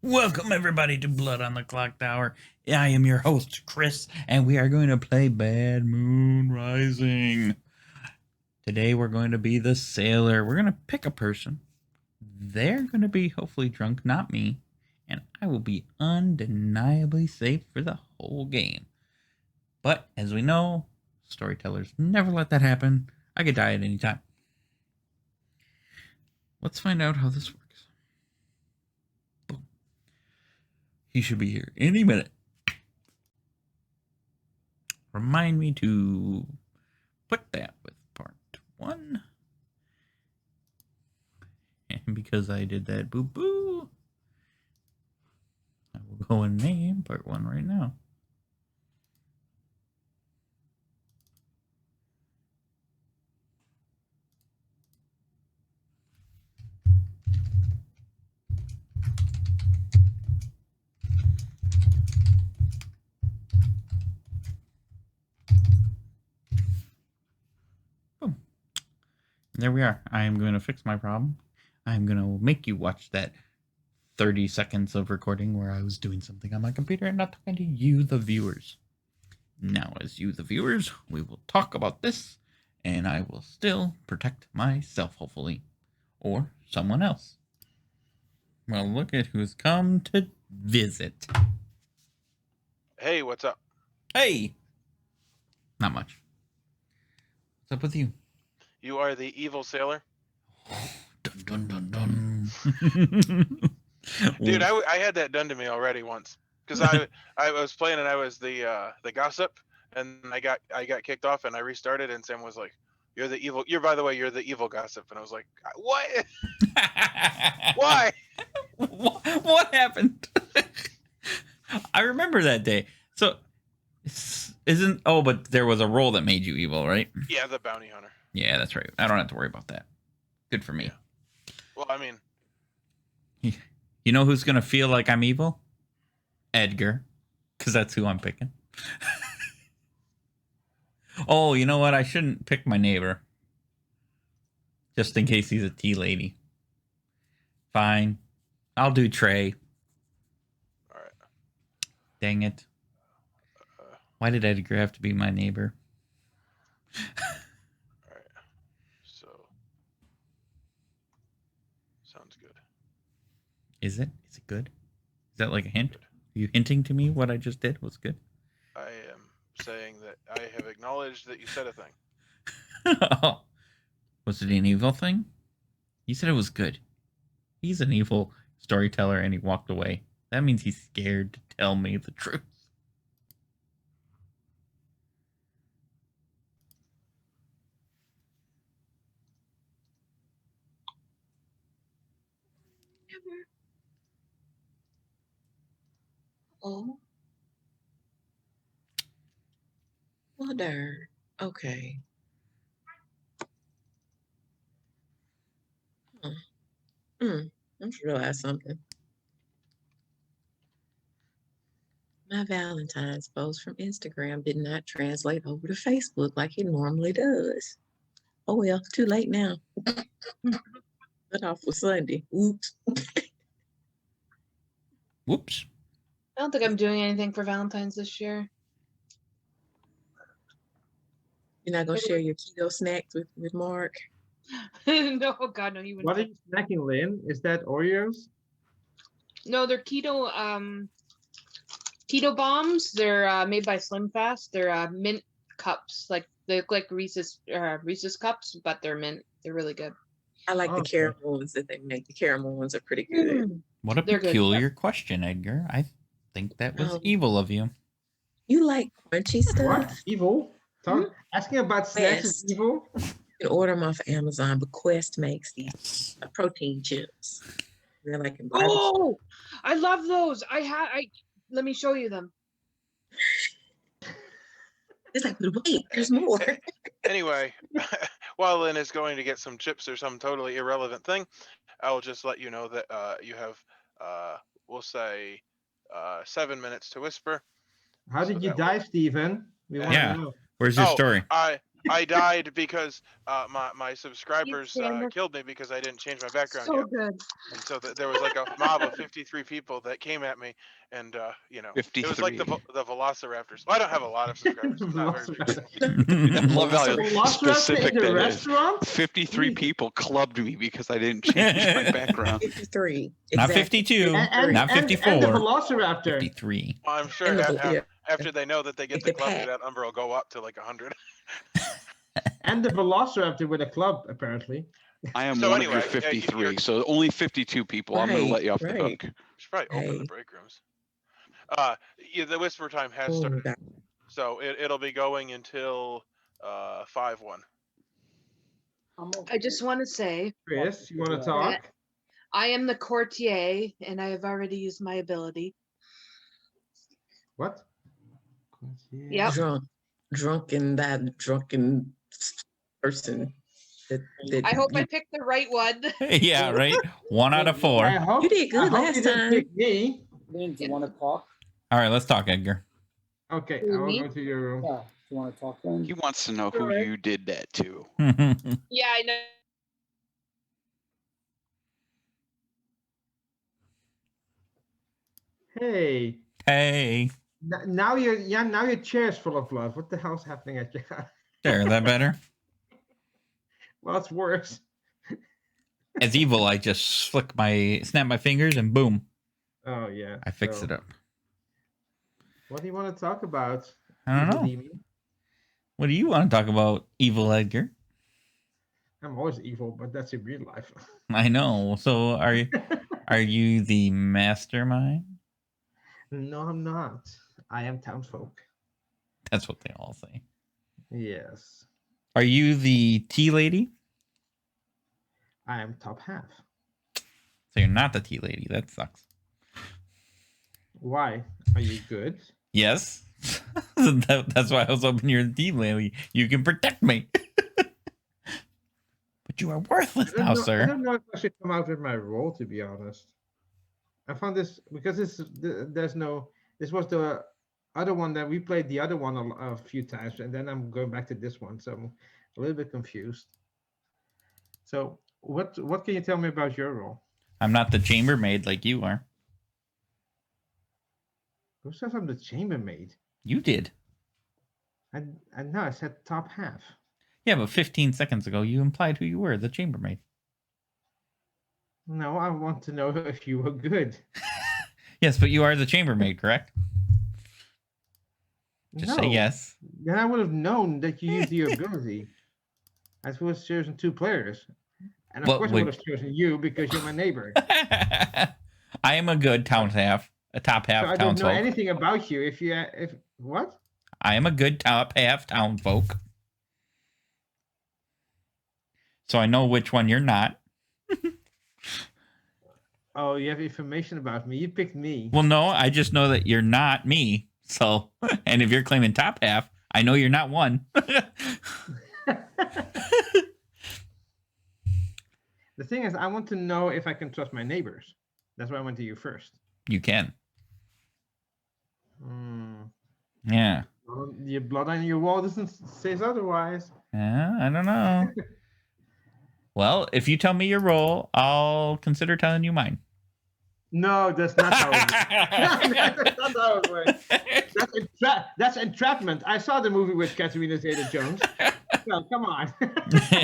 Welcome everybody to Blood on the Clocktower. I am your host, Chris, and we are going to play Bad Moon Rising. Today we're going to be the sailor. We're going to pick a person. They're going to be hopefully drunk, not me, and I will be undeniably safe for the whole game. But as we know, storytellers never let that happen. I could die at any time. Let's find out how this works. Boom. He should be here any minute. Remind me to put that with part 1. And because I did that boo-boo, I will go and name part 1 right now. Boom. There we are. I am going to fix my problem. I'm going to make you watch that 30 seconds of recording where I was doing something on my computer and not talking to you, the viewers. Now, as you, the viewers, we will talk about this, and I will still protect myself, hopefully, or someone else. Well, look at who's come to visit. Hey, what's up? Hey! Not much. What's up with you? You are the evil sailor? Dun, dun, dun, dun. Dude, I had that done to me already once. Because I was playing and I was the gossip, and I got kicked off and I restarted and Sam was like, "You're the evil. By the way, you're the evil gossip." And I was like, "What? Why?" What happened? I remember that day. So but there was a role that made you evil, right? Yeah, the bounty hunter. Yeah, that's right. I don't have to worry about that. Good for me. Yeah. Well, I mean, you know who's gonna feel like I'm evil? Edgar, because that's who I'm picking. Oh, you know what? I shouldn't pick my neighbor, just in case he's a tea lady. Fine, I'll do Trey. all right. Dang it! Why did Edgar have to be my neighbor? All right. So, sounds good. Is it? Is it good? Is that like a hint? Are you hinting to me what I just did was good? I am saying that I have acknowledged that you said a thing. Was it an evil thing? You said it was good. He's an evil storyteller and he walked away. That means he's scared to tell me the truth. Oh. Well, darn. Okay. I just realized something. My Valentine's post from Instagram did not translate over to Facebook like it normally does. Oh well, too late now. Cut off for Sunday. Oops. Whoops. I don't think I'm doing anything for Valentine's this year. You're not gonna share your keto snacks with Mark? No, God, no, you wouldn't. What are you snacking, Lynn? Is that Oreos? No, they're keto bombs. They're made by Slim Fast. They're mint cups. Like they look like Reese's cups, but they're mint. They're really good. I like the caramel ones that they make. The caramel ones are pretty good. What a peculiar question, Edgar. I think that was evil of you. You like crunchy stuff? What? Evil? Asking about snacks is evil? You can order them off of Amazon, but Quest makes these protein chips. They're like oh, I love those. Let me show you them. It's like, wait, there's more. Anyway, while Lynn is going to get some chips or some totally irrelevant thing, I'll just let you know that you have, we'll say, 7 minutes to whisper. How did you die, Stephen? Yeah. Where's your story? I died because my subscribers Damn it. killed me because I didn't change my background So yet. good. And so there was like a mob of 53 people that came at me, and it was like 53. the Velociraptors. Well, I don't have a lot of subscribers. I'm not very big. I love how Velociraptor specific in the that is. restaurant? 53 Mm. people clubbed me because I didn't change my background. 53. Not exactly. 52, And not the 54, Velociraptor. 53. I'm sure And the- yeah. after they know that they get Like the the club, pack. that number will go up to like 100. And the Velociraptor with a club, apparently. I am So one anyway, of your yeah, 53, so only 52 people. I'm going to let you off the Right. hook. Should probably open the Hey. break rooms. The whisper time has Oh, started, God. so it'll be going until 5-1. I just want to say Chris, you want to talk? I am the courtier, and I have already used my ability. What? Yep. Drunken person. That I hope you, I picked the right one. Yeah, right. 1 out of 4. I hope You did good I hope last you didn't time. pick me. Lynn, do you want to talk? All right, let's talk, Edgar. Okay, Who, I will me? go to your room. Yeah. Do you want to talk, Lynn? He wants to know who Alright. you did that to. Yeah, I know. Hey, Hey. now your chair's full of blood. What the hell's happening at your house? There, is that better? Well, it's worse. As evil, I just snap my fingers and boom, Oh yeah. I fix so, it up. What do you want to talk about? I don't Evil know. Demon? What do you want to talk about, evil Edgar? I'm always evil, but that's in real life. I know. So are you the mastermind? No, I'm not. I am townsfolk. That's what they all say. Yes, Are you the tea lady? I am top half. So you're not the tea lady. That sucks. Why? Are you good? Yes. That's why I was hoping you're the tea lady. You can protect me. But you are worthless now, I sir. don't know if I should come out with my role, to be honest. I found this because this was the other one that we played the other one a few times, and then I'm going back to this one, so I'm a little bit confused. So what can you tell me about your role? I'm not the chambermaid like you are. Who says I'm the chambermaid? You did. And no, I said top half. Yeah, but 15 seconds ago you implied who you were, the chambermaid. No, I want to know if you were good. Yes, but you are the chambermaid, correct? Just say No. yes. Then I would have known that you used your ability. I would have chosen 2 players. And of But course I would have chosen you because you're my neighbor. I am a good town half, a top half So I don't know townsfolk. anything about you. If what? I am a good top half townfolk. So I know which one you're not. Oh, you have information about me. You picked me. Well, no, I just know that you're not me. So, and if you're claiming top half, I know you're not one. The thing is, I want to know if I can trust my neighbors. That's why I went to you first. You can. Hmm. Yeah. Well, your blood on your wall doesn't says otherwise. I don't know. Well, if you tell me your role, I'll consider telling you mine. No, that's not how it works. That's not how it works. That's entrapment. I saw the movie with Catherine Zeta-Jones. No, come on.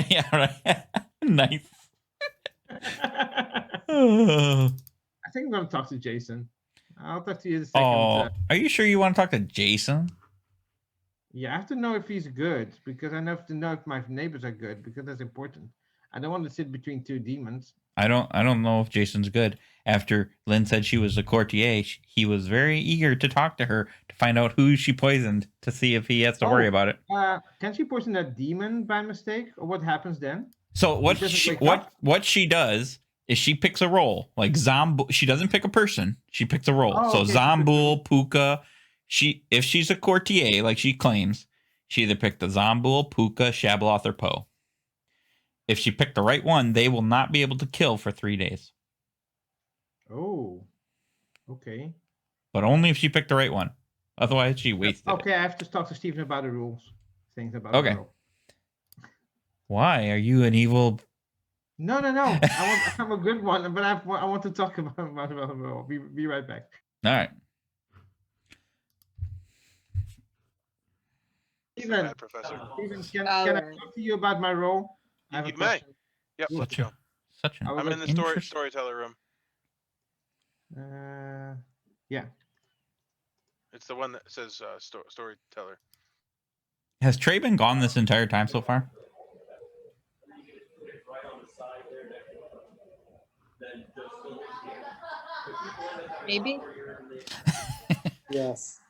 Yeah, right. Nice. I think I'm gonna talk to Jason. I'll talk to you the second. Oh, are you sure you want to talk to Jason? Yeah, I have to know if he's good because I have to know if my neighbors are good because that's important. I don't want to sit between 2 demons. I don't know if Jason's good. After Lynn said she was a courtier, he was very eager to talk to her to find out who she poisoned to see if he has to worry about it. Can she poison that demon by mistake, or what happens then? So what He doesn't she wake up? what she does is she picks a role. Like she doesn't pick a person. She picks a role. Oh, So okay. Zambul, Puka, if she's a courtier like she claims, she either picked the Zambul, Puka, Shabaloth, or Poe. If she picked the right one, they will not be able to kill for 3 days. Oh, okay. But only if she picked the right one. Otherwise, she wasted it. Okay, I have to talk to Stephen about the rules. Things about Okay. the rule. Why? Are you an evil? No. I'm a good one, but I want to talk about my role. Be right back. All right. Steven, Bad professor. Steven, can All I right. talk to you about my role? I have a You may. question. Yep. Let's Such go. a such an I would I'm like in the interest- storyteller room. Yeah. It's the one that says storyteller. Has Trey been gone this entire time so far? Maybe. Yes.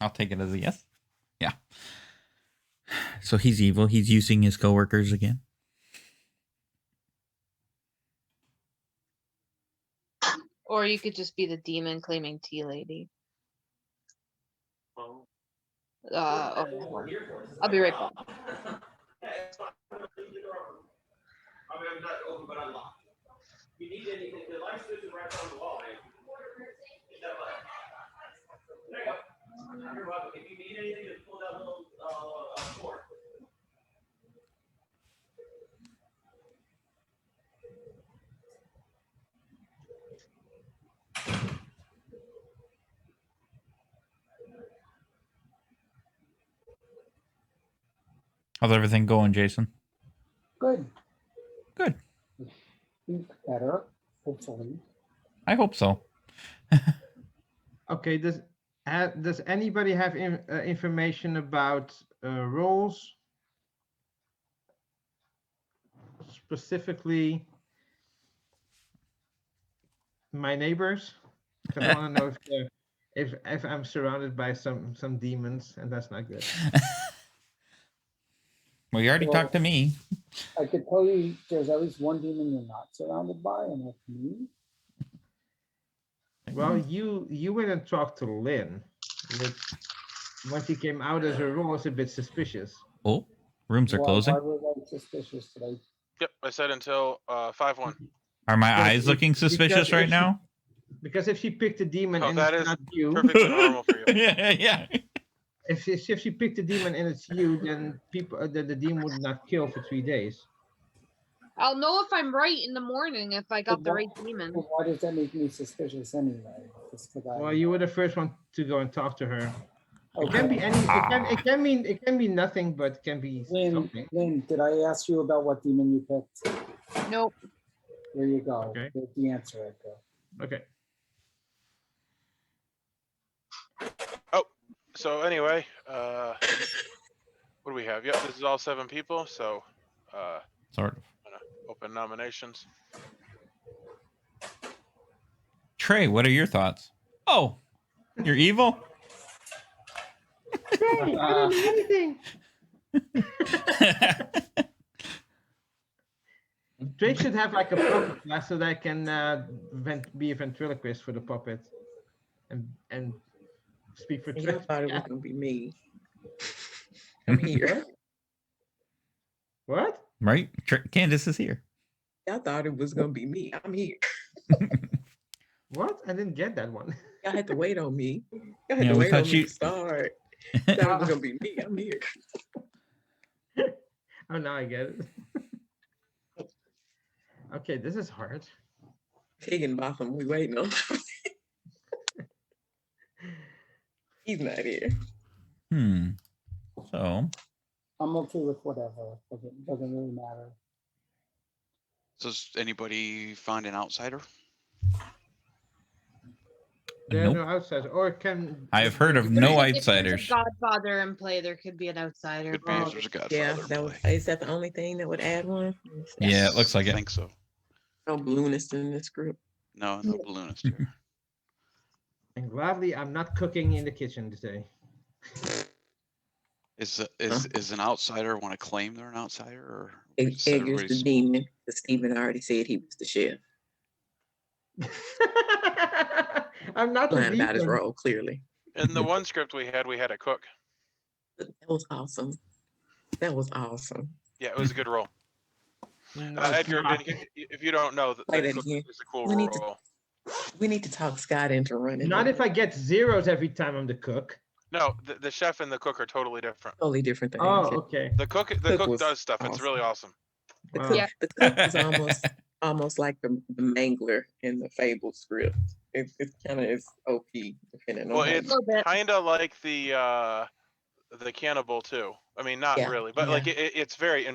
I'll take it as a yes. Yeah. So he's evil. He's using his coworkers again. Or you could just be the demon claiming tea lady. Oh, I'll be right back. How's everything going, Jason? Good. Good. Think better, hopefully. I hope so. Okay. Does anybody have information about roles? Specifically, my neighbors. Because I want to know if I'm surrounded by some demons, and that's not good. Well, you already Well, talked to me. I could tell you there's at least one demon you're not surrounded by, and that's me. Well, you went and talked to Lynn, which once he came out as a role was a bit suspicious. Oh, rooms are closing. Why was I suspicious today? Yep. I said until 5-1. Are my Because eyes looking suspicious because right if she- now? Because if she picked a demon Oh, and that it's is not you, perfectly normal for you. Yeah. if she picked a demon and it's you, then the demon would not kill for 3 days. I'll know if I'm right in the morning if I got the right demon. Well, why does that make me suspicious anyway? Just 'cause Well, you were the first one to go and talk to her. It Okay. can be any. It can be nothing, but it can be something. Lynn, did I ask you about what demon you picked? Nope. There you go. Okay. There's the answer right there. Okay. Oh, so anyway, what do we have? Yep, this is all 7 people. So, Sort of. I'm gonna open nominations. Trey, what are your thoughts? Oh, you're evil? Hey, I don't do anything. Drake should have like a puppet class so that I can be a ventriloquist for the puppet, and speak for You Drake. thought it was gonna be me. I'm here. What? Right? Candace is here. I thought it was gonna be me. I'm here. What? I didn't get that one. Y'all had to wait on me. Y'all had Yeah, to we wait thought on me to start. Thought it was gonna be me. I'm here. Oh, now I get it. Okay, this is hard. Higginbotham, we waiting on. He's not here. So, I'm okay with whatever. Doesn't really matter. Does anybody find an outsider? There are nope. no outsiders, or can I have heard of If no there's outsiders. a Godfather in play, there could be an outsider. Could be if there's a Godfather. Yeah, in that was, play. is that the only thing that would add one? Yeah, it looks like I it. think so. No balloonist in this group. No balloonist here. And gladly, I'm not cooking in the kitchen today. Is an outsider want to claim they're an outsider, or Eggers the demon. Because Stephen already said he was the chef. I'm not Lying about his demon. role, clearly. In the one script we had a cook. But that was awesome. That was awesome. Yeah, it was a good role. No, Edgar, it's not. if you don't know, Play that that cook again. is a cool We need to- role. We need to talk Scott into running. Not it. if I get zeros every time I'm the cook. No, the chef and the cook are totally different. Totally different things. Oh, Yeah. okay. The cook was does stuff. It's awesome. really awesome. The Wow. cook, Yeah. the cook is almost like the mangler in the Fable script. It's kind of OP depending on Well, how it's little bit. kind of like the cannibal too. I mean, not Yeah, really, but like yeah. it's very.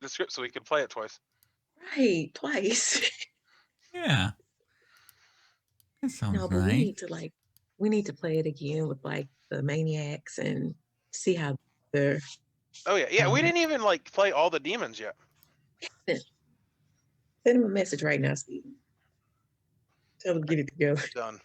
The script so we could play it twice. Right, twice. Yeah. That sounds No, but nice. we need to play it again with like the maniacs and see how they're. Oh yeah, we didn't even like play all the demons yet. Send him a message right now, Steven. Tell him to get it together. Done.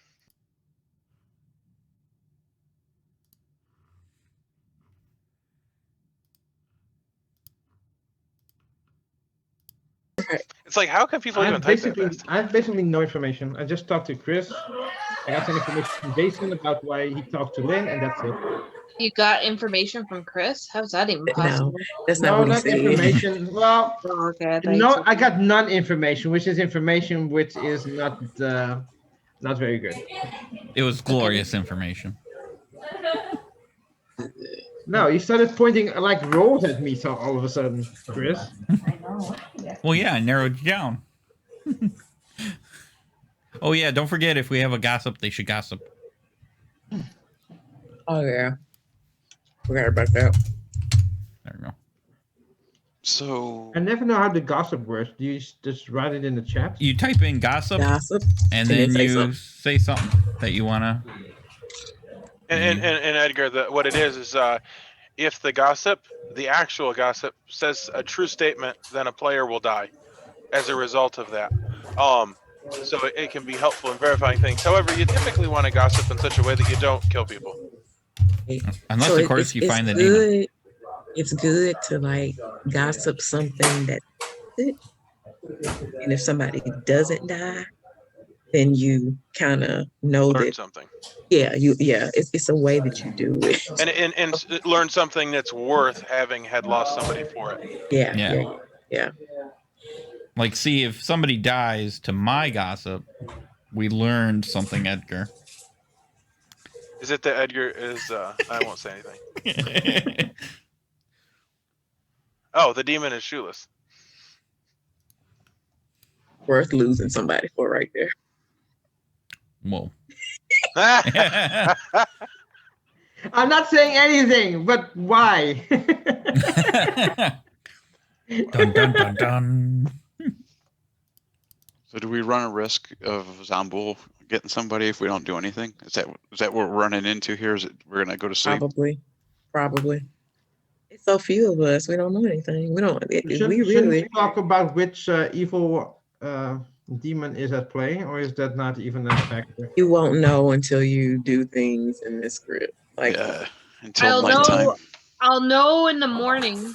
It's like, how can people even type that fast? I have basically no information. I just talked to Chris. I got some information from Jason about why he talked to Lynn, and that's it. You got information from Chris? How's that even possible? No, that's not No, what he not said. information. Well, Oh, okay. I thought you no, said- I got non-information, which is information which is not very good. It was glorious information. No, you started pointing like rolls at me so all of a sudden, Chris. Well, yeah, I narrowed you down. Oh, yeah, don't forget, if we have a gossip, they should gossip. Oh yeah, forgot about that. There we go. So I never know how the gossip works. Do you just write it in the chat? You type in gossip, Gossip. and and then then say you something. say something that you want to... And Edgar, what it is if the actual gossip says a true statement, then a player will die as a result of that. So it can be helpful in verifying things. However, you typically want to gossip in such a way that you don't kill people. Unless, So of course, you it's find the demon. good. It's good to like gossip something that, and if somebody doesn't die, then you kind of know Learn that. something. It's a way that you do it. And learn something that's worth having had lost somebody for it. Yeah. Like, see, if somebody dies to my gossip, we learned something, Edgar. Is it that Edgar is I won't say anything. Oh, the demon is shoeless. Worth losing somebody for right there. Whoa. I'm not saying anything, but why? Dun, dun, dun, dun. do we run a risk of Zambul getting somebody if we don't do anything? Is that what we're running into here? Is it we're gonna go to sleep? Probably. It's so few of us. We don't know anything. We don't. Shouldn't We we really. talk about which evil demon is at play, or is that not even a factor? You won't know until you do things in this script. Like Yeah, until nighttime. I'll know in the morning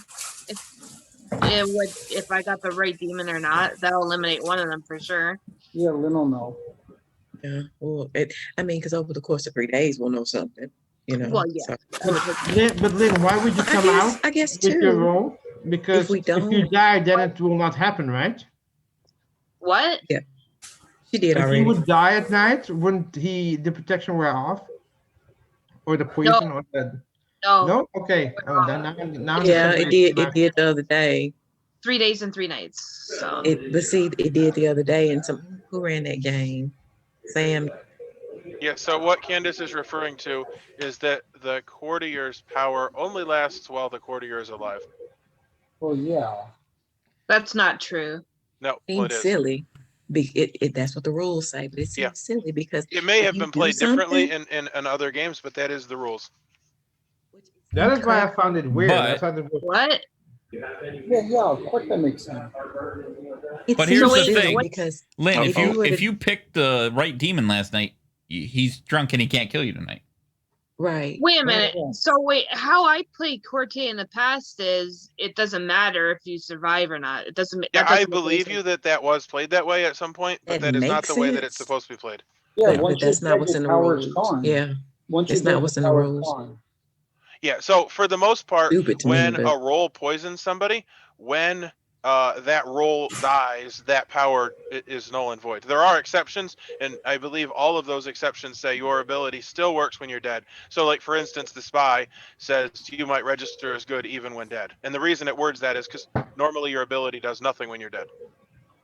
if I got the right demon or not. That'll eliminate one of them for sure. Yeah, Lynn will know. yeah. Well, because over the course of 3 days we'll know something. Well, yeah. So, But Lynn, why would you come out I guess with your too. roll? Because If we if you don't- die, then it will not happen, right? What? She did If already. he would die at night, wouldn't the protection wear off? Or the poison or the... No. No? Okay. Oh, then now Yeah, it did. It did the other day. 3 days and 3 nights. So But see, it did the other day. And who ran that game? Sam. Yeah, so what Candace is referring to is that the courtier's power only lasts while the courtier is alive. Well, yeah. that's not true. No, Seems well, it is. silly. That's what the rules say, but it seems Yeah. silly because It may if have you been do played differently something- in other games, but that is the rules. That is why I found it weird. But- I thought it was... What? Yeah, of course that makes sense. It But seems here's the silly thing. because Lynn, if you would've- if you picked the right demon last night, he's drunk and he can't kill you tonight. right. Wait a minute. Yeah. So wait, how I played Corte in the past is it doesn't matter if you survive or not. It doesn't. Yeah, that I doesn't make any believe sense. you that was played that way at some point, but That that is not makes the way that it's sense. supposed to be played. Yeah, But once that's you not what's your in the power is rules. gone. Yeah. Once you It's not build what's the in the tower, rules. fine. Yeah. So for the most part, Stupid to me, when but a roll poisons somebody, when that roll dies, that power is null and void. There are exceptions, and I believe all of those exceptions say your ability still works when you're dead. So, like for instance, the spy says you might register as good even when dead, and the reason it words that is because normally your ability does nothing when you're dead.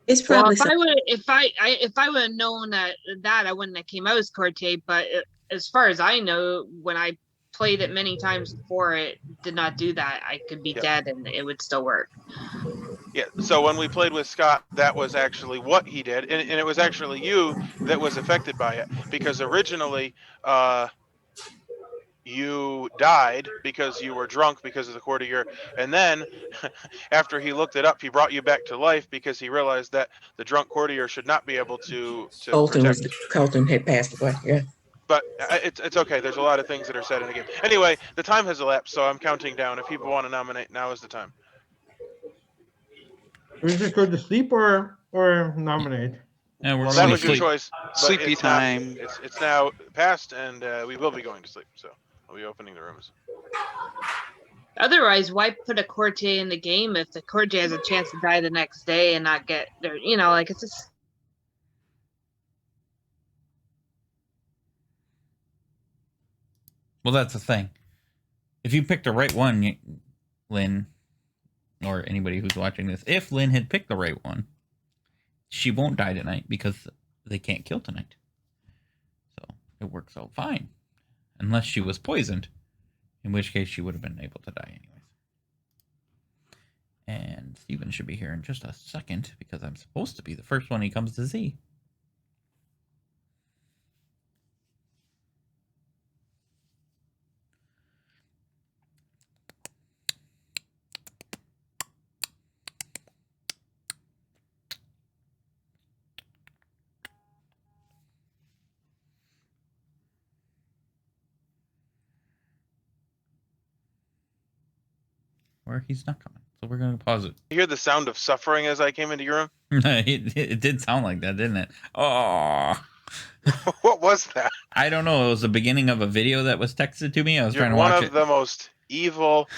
it's Well, probably some, if I would have known that I wouldn't have came out as Corte. But as far as I know, when I played it many times before, it did not do that. I could be Yep. dead and it would still work. Yeah. So when we played with Scott, that was actually what he did, and it was actually you that was affected by it because originally, you died because you were drunk because of the courtier, and then after he looked it up, he brought you back to life because he realized that the drunk courtier should not be able to protect. Colton had passed away. Yeah. But it's okay. There's a lot of things that are said in the game. Anyway, the time has elapsed, so I'm counting down. If people want to nominate, now is the time. We just go to sleep or nominate. Yeah, we're Well, going that to was your sleep. choice. But Sleepy it's not. time. It's now past, and we will be going to sleep. So I'll be opening the rooms. Otherwise, why put a Corte in the game if the Corte has a chance to die the next day and not get there? You know, like it's just. Well, that's the thing. If you picked the right one, Lynn, or anybody who's watching this, if Lynn had picked the right one, she won't die tonight because they can't kill tonight. So it works out fine. Unless she was poisoned, in which case she would have been able to die anyways. And Steven should be here in just a second because I'm supposed to be the first one he comes to see. Or he's not coming. So we're going to pause it. You hear the sound of suffering as I came into your room? it did sound like that, didn't it? Oh, What was that? I don't know. It was the beginning of a video that was texted to me. I was You're trying to one watch of the most evil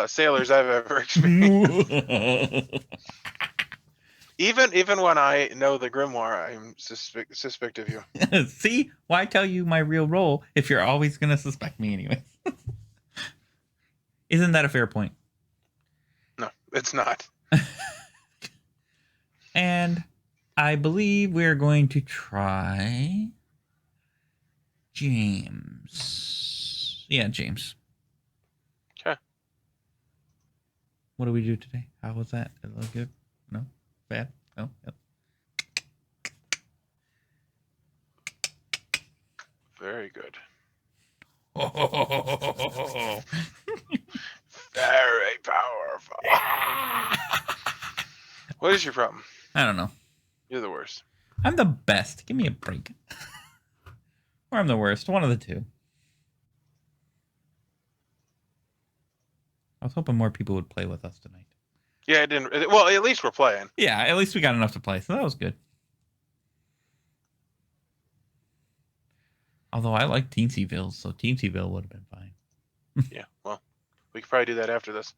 sailors I've ever experienced. it. Even when I know the grimoire, I'm suspect of you. See? Why tell you my real role if you're always going to suspect me anyway? Isn't that a fair point? No, it's not. And I believe we're going to try James. Yeah, James. Okay. What do we do today? How was that? Did it look good? No? Bad? No? Yep. Very good. Oh. Very powerful. What is your problem? I don't know. You're the worst. I'm the best. Give me a break. Or I'm the worst. One of the two. I was hoping more people would play with us tonight. Yeah, it didn't. Well, at least we're playing. Yeah, at least we got enough to play, so that was good. Although I like Teensyville, so Teensyville would have been fine. Yeah, well, we could probably do that after this.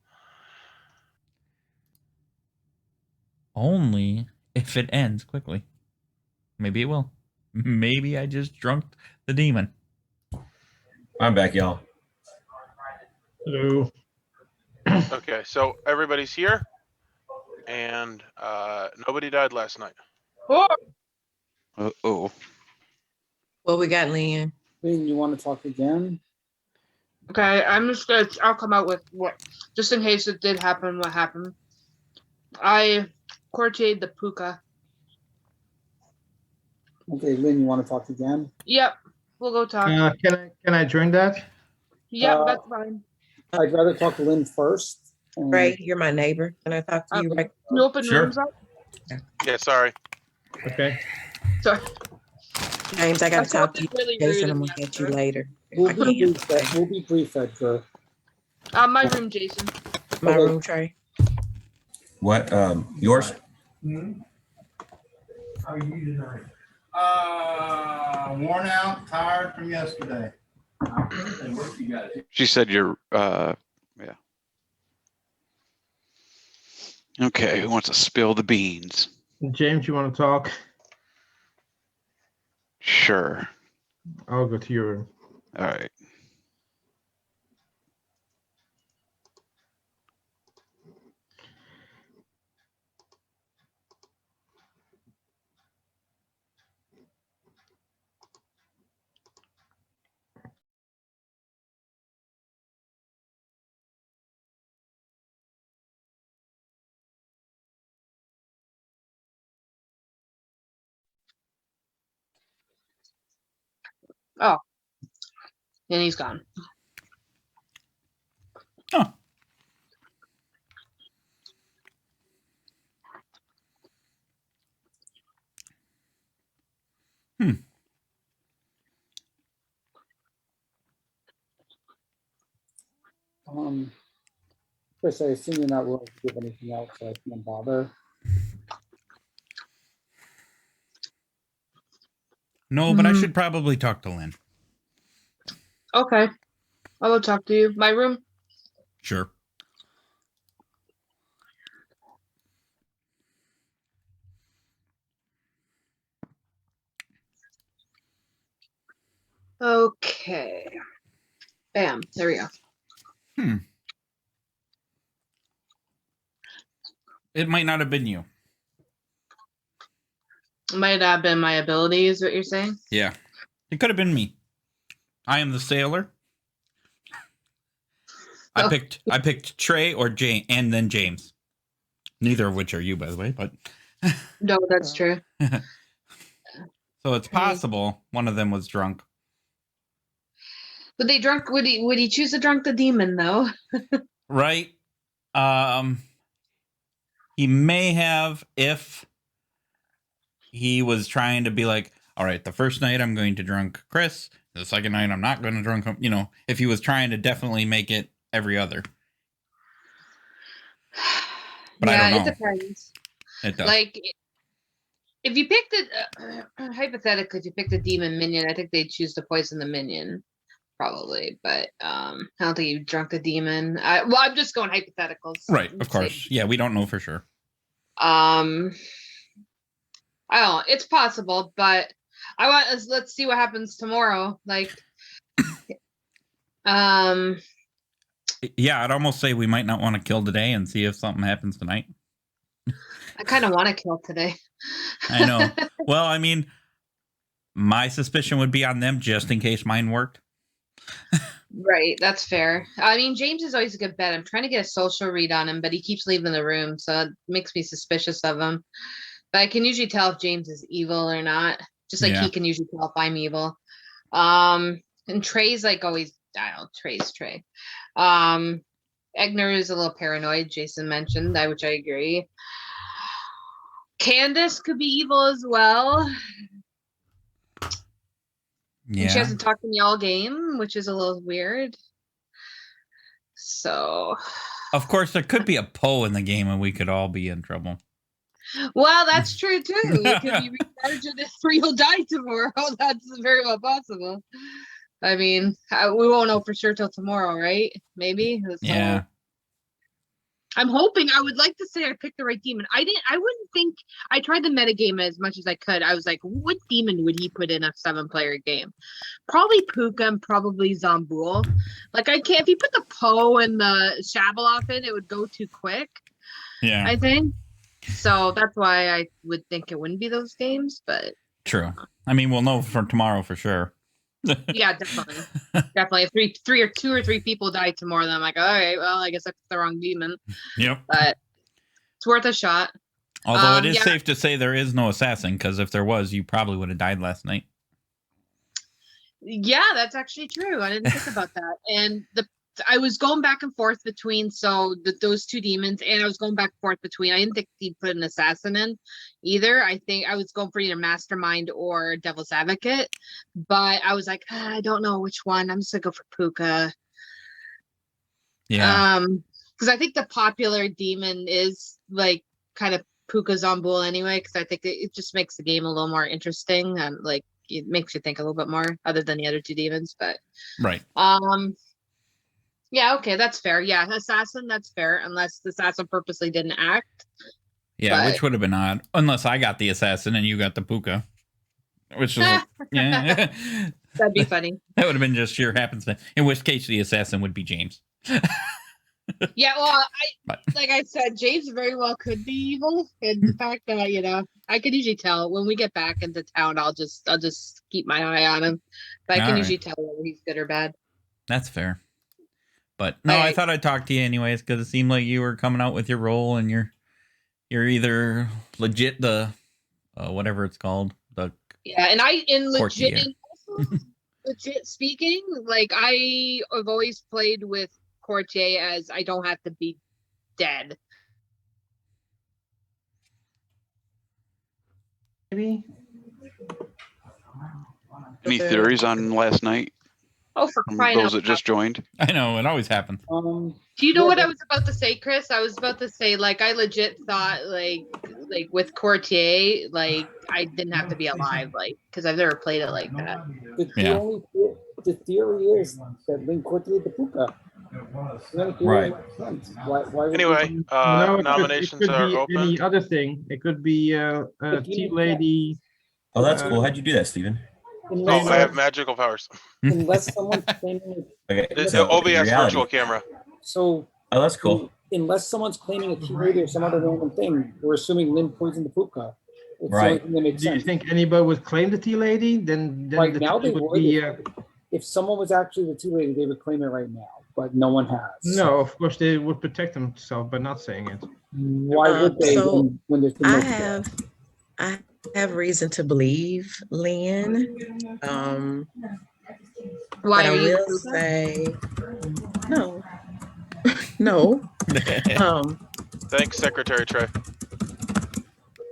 Only if it ends quickly. Maybe it will. Maybe I just drunk the demon. I'm back, y'all. Hello. Okay, so everybody's here, and nobody died last night. Uh-oh. What we got, Lynn? Lynn, you want to talk again? Okay, I'll come out with what, just in case it did happen, what happened. I courted the puka. Okay, Lynn, you want to talk again? Yep, we'll go talk. Can I join that? Yep, that's fine. I'd rather talk to Lynn first. and- Ray, you're my neighbor. Can I talk to you right? Can you open Sure. rooms up? Yeah, sorry. Okay. Sorry. James, I got to I talk thought to you. it really Jason, rude I'm of going to me, get you sir. later. We'll I be can't. brief, we'll be brief, Edgar. My room, Jason. My Okay. room, Trey. What? Yours? How are you tonight? Worn out, tired from yesterday. She said you're, yeah. Okay, who wants to spill the beans? James, you want to talk? Sure. I'll go to your room. All right. Oh, and he's gone. Oh. Chris, I assume you're not willing to give anything out, so I can't bother. No, but I should probably talk to Lynn. Okay. I will talk to you. My room? Sure. Okay. Bam. There we go. It might not have been you. Might have been my ability, is what you're saying? Yeah. It could have been me. I am the sailor. I picked Trey or Jane and then James. Neither of which are you, by the way, but No, that's true. so it's possible one of them was drunk. Would they drunk? Would he choose to drunk the demon though? Right? He may have if he was trying to be like, all right, the first night I'm going to drunk Chris. The second night I'm not going to drunk him. You know, if he was trying to definitely make it every other. But yeah, I don't know. it depends. It does. Like, if you picked it, hypothetically, if you picked a demon minion, I think they'd choose to poison the minion, probably. But I don't think you drunk the demon. Well, I'm just going hypotheticals. Right, of course. Yeah, we don't know for sure. I don't know. It's possible, but let's see what happens tomorrow. Like, Yeah, I'd almost say we might not want to kill today and see if something happens tonight. I kind of want to kill today. I know. Well, I mean, my suspicion would be on them just in case mine worked. Right, that's fair. I mean, James is always a good bet. I'm trying to get a social read on him, but he keeps leaving the room, so it makes me suspicious of him. But I can usually tell if James is evil or not, just like Yeah. he can usually tell if I'm evil. And Trey's like always, I don't know, Trey's Trey. Egner is a little paranoid, Jason mentioned, which I agree. Candace could be evil as well. Yeah. And she hasn't talked to me all game, which is a little weird. So, of course, there could be a Poe in the game and we could all be in trouble. well, that's true too. You could be recharging it for you'll die tomorrow. That's very well possible. I mean, we won't know for sure till tomorrow, right? Maybe. Yeah. I'm hoping. I would like to say I picked the right demon. I wouldn't think. I tried the metagame as much as I could. I was like, what demon would he put in a 7-player game? Probably Puka and probably Zambul. Like, I can't. If you put the Poe and the Shabeloff in, it would go too quick. Yeah. I think. So that's why I would think it wouldn't be those games, but true. I mean, we'll know for tomorrow for sure. Yeah, definitely. Definitely. If two or three people die tomorrow, then I'm like, all right, well, I guess I picked the wrong demon. Yep. But it's worth a shot. Although it is safe to say there is no assassin, because if there was, you probably would have died last night. Yeah, that's actually true. I didn't think about that. And I was going back and forth between those two demons, and I was going back and forth between. I didn't think he put an assassin in either. I think I was going for either mastermind or devil's advocate, but I was like, I don't know which one. I'm just gonna go for Puka. Yeah. Because I think the popular demon is like kind of Puka Zambul anyway. Because I think it just makes the game a little more interesting. Like it makes you think a little bit more, other than the other two demons. But Right. yeah, okay, that's fair. Yeah, assassin, that's fair, unless the assassin purposely didn't act. Yeah, But- which would have been odd, unless I got the assassin and you got the puka, which is yeah, That'd be funny. that would have been just sheer happenstance. In which case, the assassin would be James. Yeah, well, But- like I said, James very well could be evil. And the fact that, you know, I could usually tell when we get back into town, I'll just keep my eye on him. But I can All usually tell whether he's good or bad. That's fair. But no, I thought I'd talk to you anyways because it seemed like you were coming out with your role and you're either legit the whatever it's called, the Yeah, and Courtier. legit speaking, like I have always played with Courtier as I don't have to be dead. Maybe. Any theories on last night Oh, for from crying out those that just joined? I know it always happens. Do you know Yeah, what I but- was about to say, Chris? I was about to say, like, I legit thought, like with Courtier, like, I didn't have to be alive, like, because I've never played it like that. Yeah. The theory is that Link Courtier the Puka. Right. Why would Anyway, we- No, nominations it could are be open. any other thing. It could be a tea lady. Oh, that's cool. How'd you do that, Steven? Oh, unless, I have magical powers. unless someone's claiming Okay, It's so the OBS reality- virtual camera. so Oh, that's cool. unless someone's claiming a tea lady or some other random thing, we're assuming Lynn poisoned the Puka. It's the only Right. thing that makes Do you sense. think anybody would claim the tea lady? Then Right the now tea they would would. be. If someone was actually the tea lady, they would claim it right now, but no one has. No, of course they would protect themselves by not saying it. Why would they So, when there's been no I have reason to believe Lynn. Why But I are you? will say no. No. Thanks, Secretary Trey.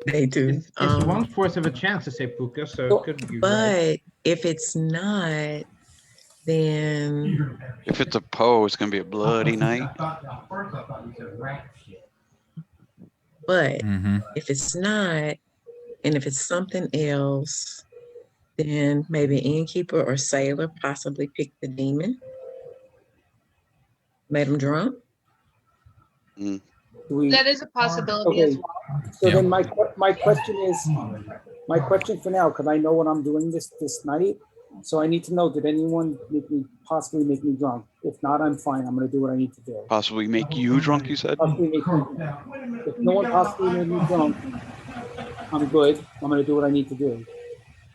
They do. It's 1/4 of a chance to say Puka, so it could be right. But if it's not, then If it's a Poe, it's gonna be a bloody night. but Mm-hmm. if it's not, and if it's something else, then maybe innkeeper or sailor possibly picked the demon, made him drunk. That is a possibility as Okay. well. So Yeah. then my question for now, because I know what I'm doing this night, so I need to know, did anyone possibly make me drunk? If not, I'm fine. I'm gonna do what I need to do. Possibly make you drunk, you said? Possibly make me, if no one possibly made me drunk, I'm good. I'm gonna do what I need to do.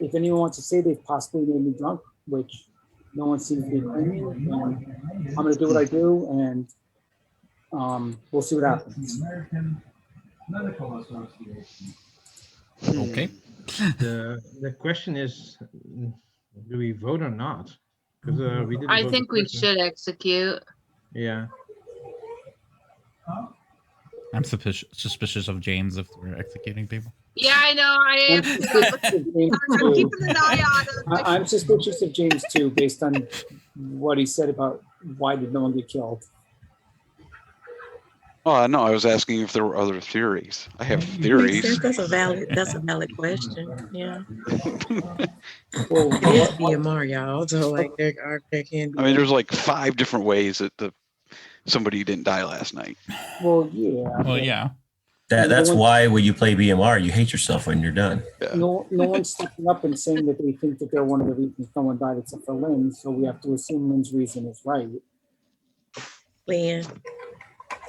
If anyone wants to say they've possibly made me drunk, which no one seems to be claiming, then I'm gonna do what I do, and we'll see what happens. Okay. The question is, do we vote or not? Because we didn't. I vote think the we question. should execute. Yeah. I'm suspicious of James if we're executing people. Yeah, I know. I am. I'm suspicious of James I'm too. keeping an eye on him. I'm suspicious of James too, based on what he said about why did no one get killed. Oh, no, I was asking if there were other theories. I have theories. That's a valid question. Yeah. Well, It is BMR, y'all. So like there can be. I mean, there's like 5 different ways that somebody didn't die last night. well, yeah. Well, yeah. That's why when you play BMR, you hate yourself when you're done. No one's stepping up and saying that they think that they're one of the reasons someone died except for Lynn, so we have to assume Lynn's reason is right. Lynn,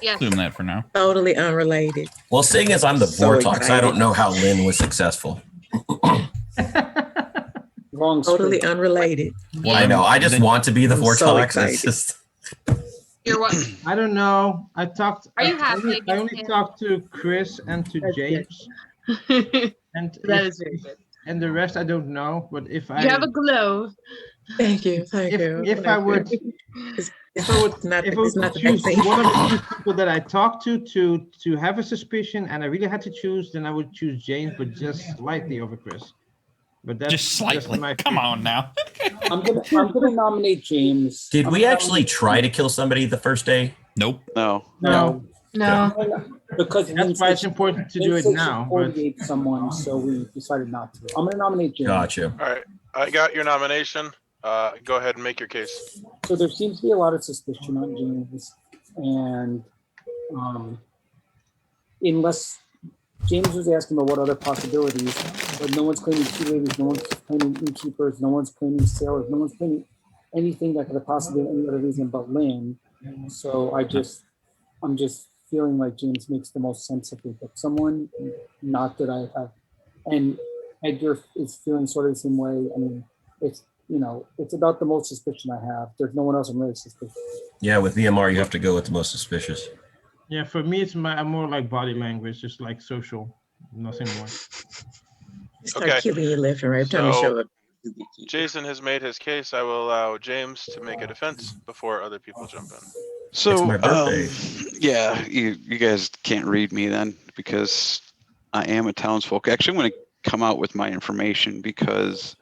Yes. Assume that for now. totally unrelated. Well, seeing as I'm the So Vortox, I excited. don't know how Lynn was successful. Wrong. Totally script. unrelated. Well, I know. I just then- want to be the I'm so Vortox. excited. It's just You're what? I don't know. I talked. Are you I happy only- I against only him? talked to Chris and to That's good. James, and That if- is very good. and the rest I don't know. But if I You have a glow. Thank you. Thank you. if I would It's I would- not, if I it's would not the choose vaccine. one of the people that I talked to have a suspicion, and I really had to choose, then I would choose James, but just slightly over Chris. But that's Just slightly. my Come on now. I'm gonna nominate James. did I'm we gonna actually try to kill somebody the first day? Nope. No. No, No. because that's why it's important to do it now. But Coordinate someone, so we decided not to. I'm gonna nominate James. Gotcha. All right. I got your nomination. Go ahead and make your case. So there seems to be a lot of suspicion on James, and unless James was asking about what other possibilities, but no one's claiming two ladies, no one's claiming innkeepers, no one's claiming sailors, no one's claiming anything that could have possibly been any other reason but Lynn. So I'm just feeling like James makes the most sense if we pick someone, not that I have. And Edgar is feeling sort of the same way. I mean, it's, you know, it's about the most suspicion I have. There's no one else I'm really suspicious. Yeah, with VMR, you have to go with the most suspicious. Yeah, for me, it's more like body language, just like social, nothing more. Start Okay. killing you left and right. Time to So- show up. Jason has made his case. I will allow James to make a defense before other people jump in. So, It's my birthday. yeah, you guys can't read me then because I am a townsfolk. Actually, I'm going to come out with my information because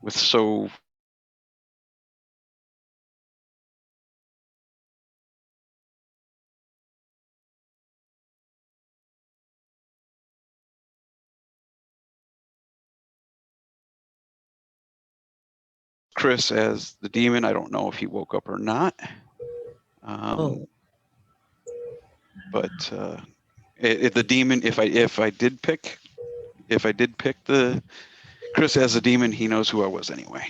with so Chris as the demon. I don't know if he woke up or not. But the demon, if I did pick the Chris as a demon, he knows who I was anyway.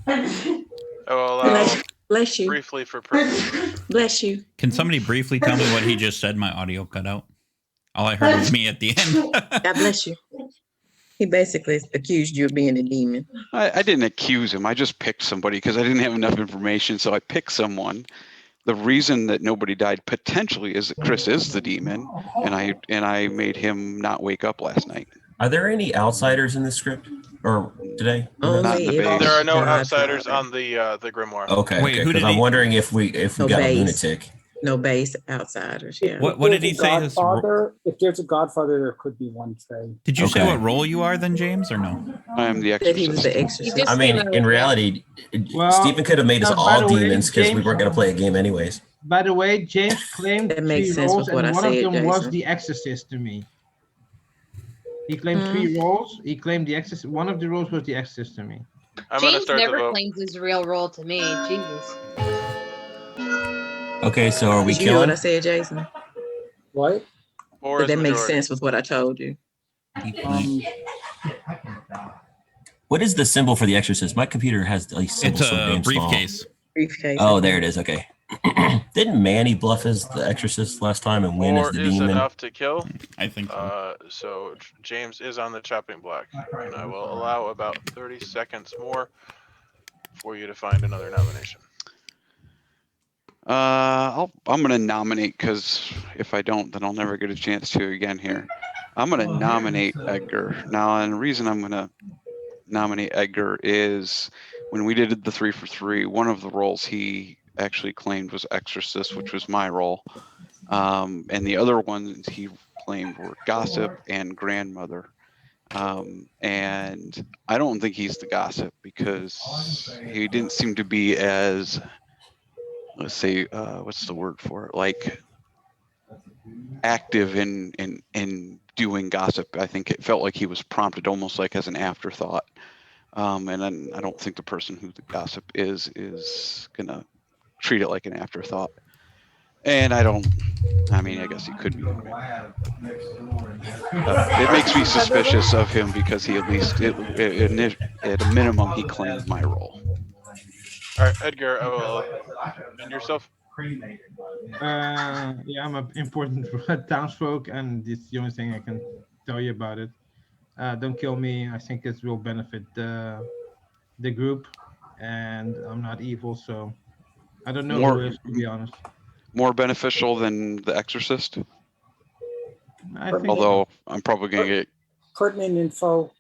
I will allow Bless you. briefly for pertinent. Bless you. Can somebody briefly tell me what he just said? My audio cut out. All I heard was me at the end. God bless you. He basically accused you of being a demon. I didn't accuse him. I just picked somebody because I didn't have enough information. So I picked someone. The reason that nobody died potentially is that Chris is the demon, and I made him not wake up last night. Are there any outsiders in this script or today? Not in the base. There are no Godfather. outsiders on the grimoire. Okay, Wait, okay. who did Because I'm he- wondering if we No got base. a lunatic. No base outsiders. Yeah. What did he If say there's a his Godfather, if there's a Godfather, there could be one Trey. Did you say Okay. what role you are then, James, or no? I am the That he was exorcist. the exorcist. just- I mean, Stephen, in reality, Well, Stephen could have made us by all the way, demons because we James- weren't going to play a game anyways. By the way, James claimed That makes 3 sense roles, with what and I one of said, them was Jason. the Exorcist to me. He claimed 3 roles. He claimed the Exorcist. One of the roles was the Exorcist to me. I'm going to James start the never vote. claims his real role to me. Jesus. Okay, so are we Did you hear what killing? I said, Jason? What? 4 But is that makes majority. sense with what I told you. What is the symbol for the Exorcist? My computer has these symbols It's so a damn small. briefcase. Briefcase. Oh, there it is. Okay. Didn't Manny bluff as the Exorcist last time and win as 4 the is demon? enough to kill. I think so. So James is on the chopping block, and I will allow about 30 seconds more for you to find another nomination. I'm gonna nominate because if I don't, then I'll never get a chance to again here. I'm gonna nominate Edgar. Now, and the reason I'm gonna nominate Edgar is when we did the 3 for 3, one of the roles he actually claimed was Exorcist, which was my role. And the other ones he claimed were Gossip and Grandmother. And I don't think he's the Gossip because he didn't seem to be as, let's say, what's the word for it? Like active in doing gossip. I think it felt like he was prompted almost like as an afterthought. And then I don't think the person who the gossip is gonna treat it like an afterthought. And I guess he could be. It makes me suspicious of him because he at least, at a minimum, he claimed my role. All right, Edgar, I will end yourself. Yeah, I'm an important townsfolk, and it's the only thing I can tell you about it. Don't kill me. I think it will benefit the group, and I'm not evil, so I don't know who is, to be honest. More beneficial than The Exorcist, I think although I'm probably gonna get. Pertinent info.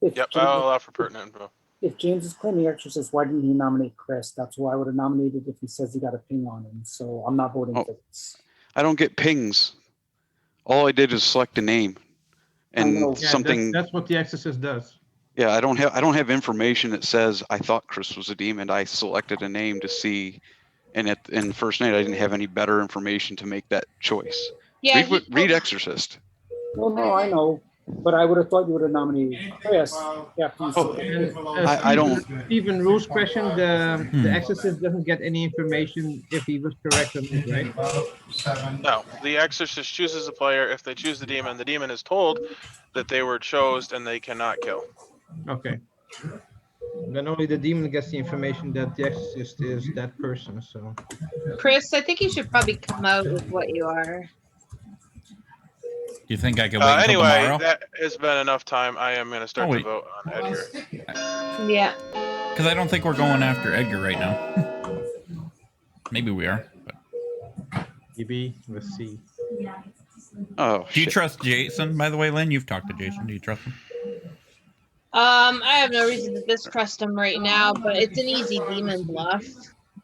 If Yep, James, I'll allow for pertinent info. if James is claiming Exorcist, why didn't he nominate Chris? That's who I would have nominated if he says he got a ping on him. So I'm not voting for this. I don't get pings. All I did is select a name, I know. and Yeah, something. that's what the Exorcist does. Yeah, I don't have information that says I thought Chris was a demon. I selected a name to see, and in the first night I didn't have any better information to make that choice. Yeah, Read Exorcist. Well, no, I know. But I would have thought you would have nominated Chris after you Oh, said I don't. Stephen Rule's question, the Hmm. exorcist doesn't get any information if he was correct or not, right? No, the exorcist chooses a player. If they choose the demon is told that they were chosen and they cannot kill. Okay. Then only the demon gets the information that the exorcist is that person. So Chris, I think you should probably come out with what you are. You think I could wait until Anyway, tomorrow? that has been enough time. I am going to start Oh, to wait. vote on Edgar. Yeah. Because I don't think we're going after Edgar right now. Maybe we are. But. maybe let's see. Oh, Do you shit. trust Jason, by the way, Lynn? You've talked to Jason. Do you trust him? I have no reason to distrust him right now, but it's an easy demon bluff.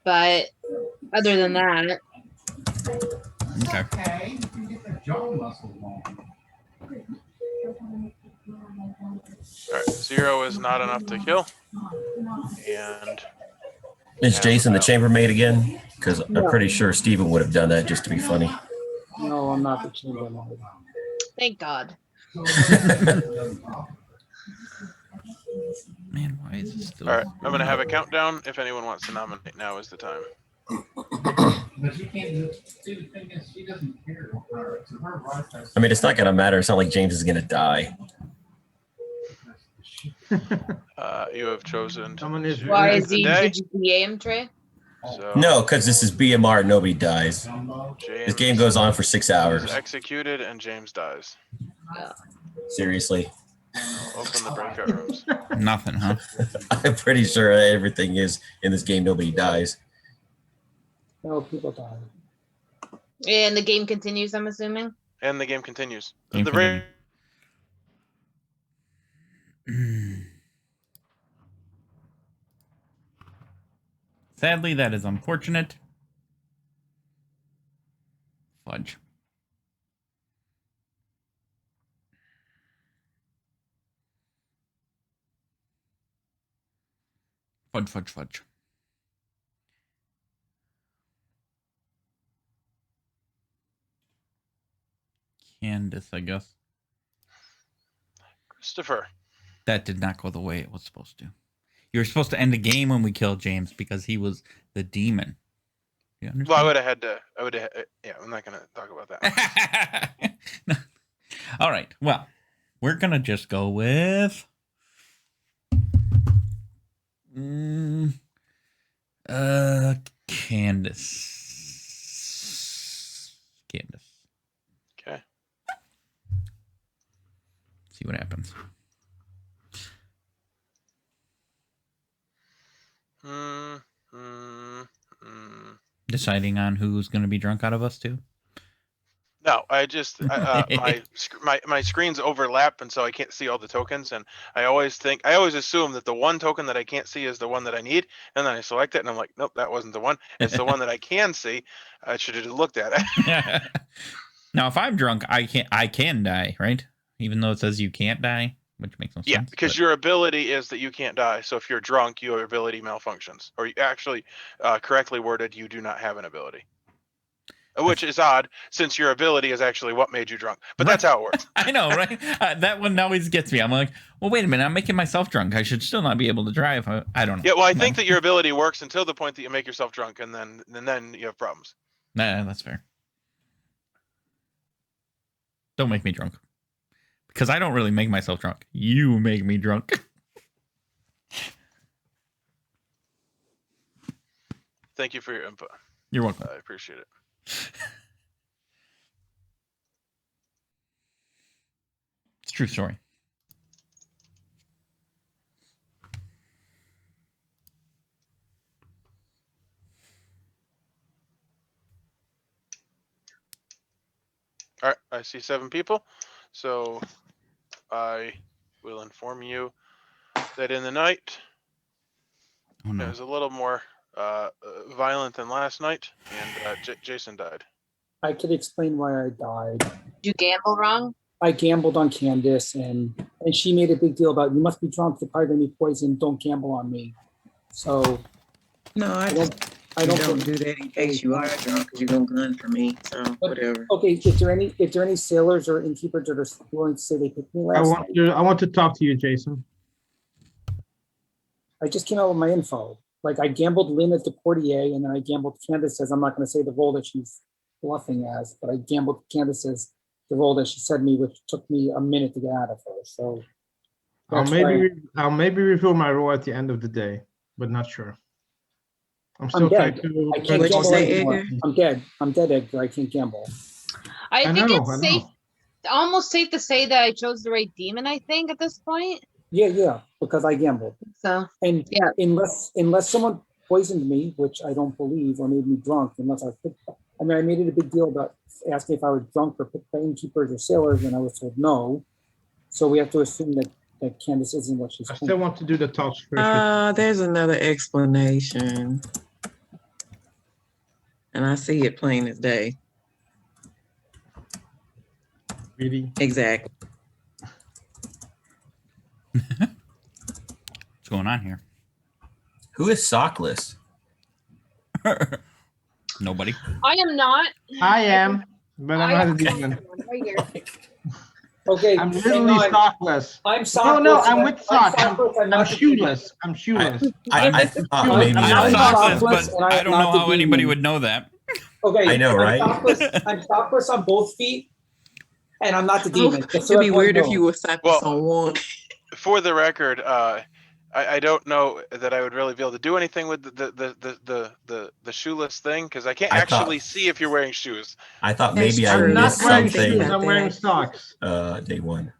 But other than that, Okay. All right, 0 is not enough to kill. And Is Jason the chambermaid again? Because I'm No. pretty sure Steven would have done that just to be funny. no, I'm not the chambermaid. thank God. Man, why is this still? all right, I'm going to have a countdown. If anyone wants to nominate, now is the time. I mean, it's not going to matter. It's not like James is going to die. You have chosen. Someone is. Why is he? Today? Did you DA him, Trey? So No, because this is BMR. Nobody dies. James This game goes on for 6 is hours. executed and James dies. Seriously. Open the breakout rooms. Nothing, huh? I'm pretty sure everything is in this game. Nobody dies. No, people die. And the game continues, I'm assuming. And the game continues. Game The continue. Sadly, that is unfortunate. Fudge. Fudge, fudge, fudge. Candace, I guess. Christopher. That did not go the way it was supposed to. You were supposed to end the game when we killed James because he was the demon. You understand? Well, I would have had to. Yeah, I'm not going to talk about that. No. All right. Well, we're going to just go with. Candace. Okay. See what happens. Deciding on who's going to be drunk out of us too. No, I just my screens overlap, and so I can't see all the tokens. And I always assume that the one token that I can't see is the one that I need, and then I select it, and I'm like, nope, that wasn't the one. It's the one that I can see. I should have looked at it. Now, if I'm drunk, I can die, right? Even though it says you can't die, which makes no sense. Yeah, because but- your ability is that you can't die. So if you're drunk, your ability malfunctions, or you actually, correctly worded, you do not have an ability. Which is odd, since your ability is actually what made you drunk. But that's how it works. I know, right? That one always gets me. I'm like, well, wait a minute. I'm making myself drunk. I should still not be able to drive. I don't know. Yeah, well, I think that your ability works until the point that you make yourself drunk, and then you have problems. Nah, that's fair. Don't make me drunk. Because I don't really make myself drunk. You make me drunk. Thank you for your input. You're welcome. I appreciate it. It's a true story. All right, I see 7 people. So I will inform you that in the night, Oh, it no. was a little more violent than last night, and Jason died. I could explain why I died. Did you gamble wrong? I gambled on Candace, and she made a big deal about, you must be drunk, you're probably going to be poisoned, don't gamble on me. So No, I I just don't, I You don't don't think- do that in case you are drunk, because you're gonna gun for me. So whatever. Okay, if there any sailors or innkeepers that are willing to say they picked me I last want night, I want to talk to you, Jason. I just came out with my info. Like I gambled Lynn as the courtier, and then I gambled Candace as, I'm not gonna say the role that she's bluffing as, but I gambled Candace as the role that she said me, which took me a minute to get out of her. So I'll that's why maybe reveal my role at the end of the day, but not sure. I'm still I'm trying dead. to. I can't What'd you gamble say, anymore. Edgar? I'm dead. I'm dead, Edgar. I can't gamble. I I think know, it's I safe, know. almost safe to say that I chose the right demon, I think, at this point. Yeah, because I gambled. So, And Yeah. unless someone poisoned me, which I don't believe, or made me drunk, unless I picked, I mean, I made it a big deal about asking if I was drunk or picked by innkeepers or sailors, and I was told no. So we have to assume that Candace isn't what she's I still claiming. want to do the talks first. There's another explanation. And I see it plain as day. Really? Exactly. What's going on here? Who is sockless? Nobody. I am not. I am, but I'm not a demon. Right here. Okay, I'm hang literally on. sockless. I'm No, sockless. no, I'm with socks. sockless, I'm not the shoeless. I'm shoeless. I thought I'm maybe not I'm I'm sockless, sockless, but and I I am don't not know the how anybody demon. would know that. Okay, I know, right? I'm sockless on both feet, and I'm not the Oh, demon. Just so it'd be everyone weird if knows. you were sockless Well- on one. For the record, I don't know that I would really be able to do anything with the shoeless thing, because I can't I thought- actually see if you're wearing shoes. I thought That's maybe I true. I'm not missed wearing something. shoes. I'm wearing socks. Day one.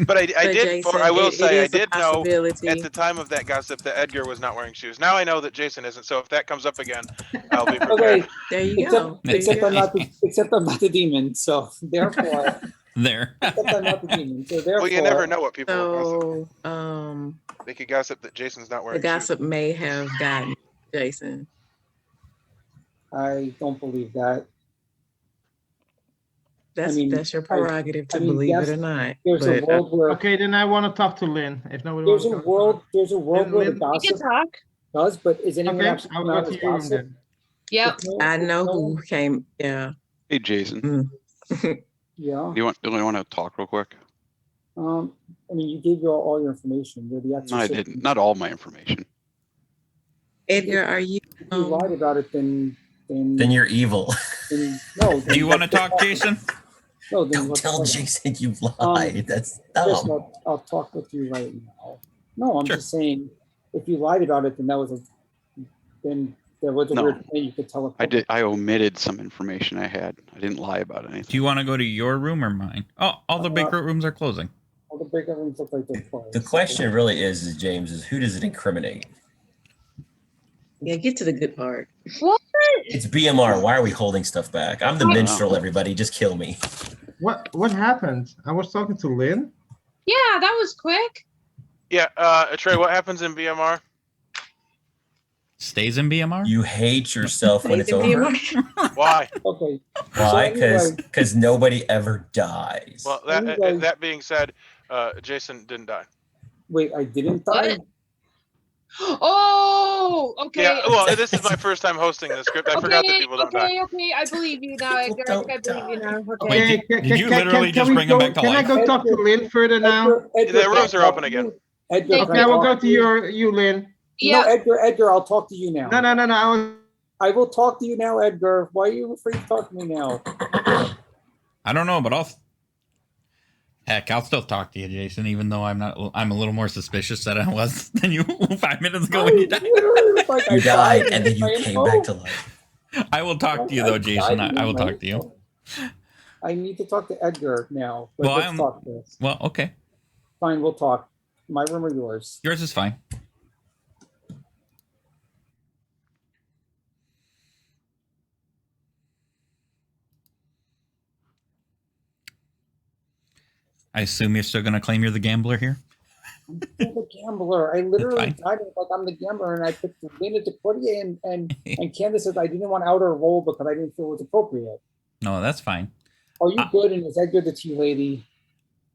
But I But did. Jason, I will it say I is a did know possibility. at the time of that gossip that Edgar was not wearing shoes. Now I know that Jason isn't. So if that comes up again, I'll be prepared. Okay, There you except, go. There you except I'm go. not the demon. So therefore, There. except I'm not the demon. So therefore, Well, you never know what people will gossip. So, They could gossip that Jason's not the wearing gossip may have gotten Jason. I don't believe that. That's mean, that's your prerogative to I mean, believe yes, it or not. There's a But world where Okay, then I want to talk to Lynn. If nobody there's wants a to world where the Lynn- You can gossip talk. does, but is anyone Okay, actually I'll coming out go as to your room gossip? then. Yep. If no- I if know no who one- came. Yeah. Hey, Jason, Yeah. you want to talk real quick? I mean, you gave all your information. You're the No, I exorcist. didn't. Not all my information. Edgar, are you? If you lied about it, then Then you're evil. no. Do you want to talk, Jason? No, then Don't let's tell hold on. Jason you lied. That's Chris, dumb. I'll talk with you right now. No, I'm Sure. just saying, if you lied about it, then there was a No. weird thing you could tell. I did. I omitted some information I had. I didn't lie about anything. Do you want to go to your room or mine? Oh, all the big rooms are closing. All the breakout rooms look like they're closed. The question really is James, is who does it incriminate? Yeah, get to the good part. What? It's BMR. Why are we holding stuff back? I'm the I don't minstrel, know. everybody. Just kill me. What happened? I was talking to Lynn. Yeah, that was quick. Yeah, Trey, what happens in BMR? Stays in BMR? You hate yourself when it's Stays in over. BMR. Why? Okay. Why? So Because nobody ever dies. Well, Anyway. that being said, Jason didn't die. Wait, I didn't What? die. Oh, okay. Yeah, well, this is my first time hosting the script. I forgot that people don't die. Okay, I believe you now. People Edgar. I think I don't believe you now. Okay. Wait, did you literally just bring him back to Can I life? go talk to Lynn further now? Edgar, The can rooms I are talk open to again. you? Edgar, can Okay, I will talk go to you? you, Lynn. No, Yeah. Edgar, I'll talk to you now. No. I will talk to you now, Edgar. Why are you afraid to talk to me now? I don't know, but I'll still talk to you, Jason, even though I'm a little more suspicious than I was than you 5 minutes ago when you died. You died and then you came back to life. I will talk to you though, Jason. I will talk to you. I need to talk to Edgar now. Well, Let's talk this. Well, okay. Fine, we'll talk. My room or yours? Yours is fine. I assume you're still going to claim you're the gambler here? I'm the gambler. I literally Fine. died like I'm the gambler, and I picked Lena to Courtier, and Candace says I didn't want out her role because I didn't feel it was appropriate. No, that's fine. Are you good? And is Edgar the tea lady?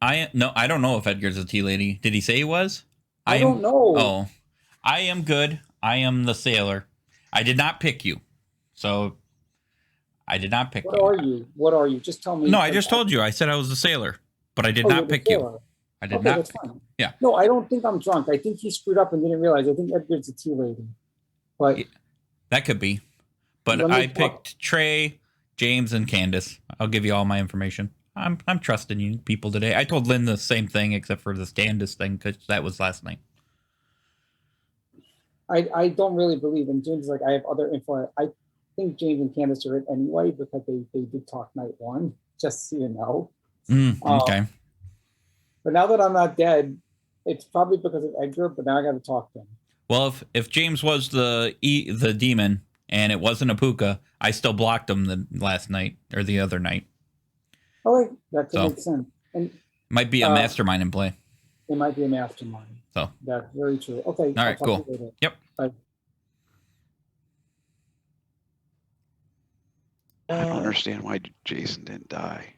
I don't know if Edgar's a tea lady. Did he say he was? I don't know. Oh, I am good. I am the sailor. I did not pick you. So I did not pick What you. are you? What are you? Just tell me. No, I just told you. I said I was a sailor, but I did Oh, not you're the pick you. sailor. I did Okay, not. that's Pick. fine. Yeah. No, I don't think I'm drunk. I think he screwed up and didn't realize. I think Edgar's a tea lady. But Yeah, that could be. But Let me I talk. picked Trey, James, and Candace. I'll give you all my information. I'm trusting you people today. I told Lynn the same thing except for this Candace thing because that was last night. I don't really believe in James. Like I have other info. I think James and Candace are it anyway because they did talk night one. Just so you know. Okay. But now that I'm not dead, it's probably because of Edgar. But now I got to talk to him. Well, if James was the demon and it wasn't a puka, I still blocked him the last night or the other night. Oh, wait, that could So. make sense. And Might be a mastermind in play. it might be a mastermind. So That's very true. Okay. all right, cool. Yep. Bye. I don't understand why Jason didn't die.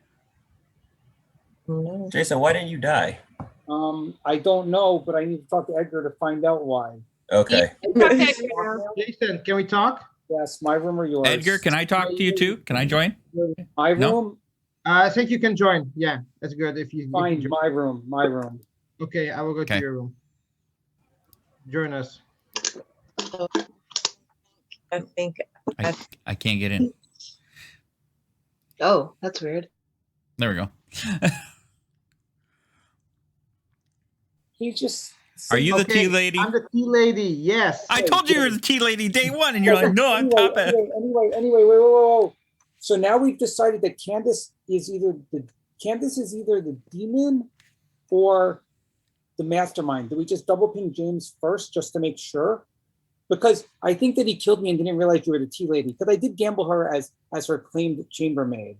No. Jason, why didn't you die? I don't know, but I need to talk to Edgar to find out why. Okay. Jason, can we talk? Yes, my room or yours? Edgar, can I talk to you too? Can I join? My room? No? I think you can join. Yeah, that's good. If you Fine, join. my room. My room. Okay, I will go Okay. to your room. Join us. I think I can't get in. Oh, that's weird. There we go. He just. Are you the Okay, tea lady? I'm the tea lady. Yes. I told you you were the tea lady day one, and you're like, no, I'm Anyway, top hat. Anyway, whoa. So now we've decided that Candace is either the demon or the mastermind. Do we just double ping James first just to make sure? Because I think that he killed me and didn't realize you were the tea lady. Because I did gamble her as her claimed chambermaid.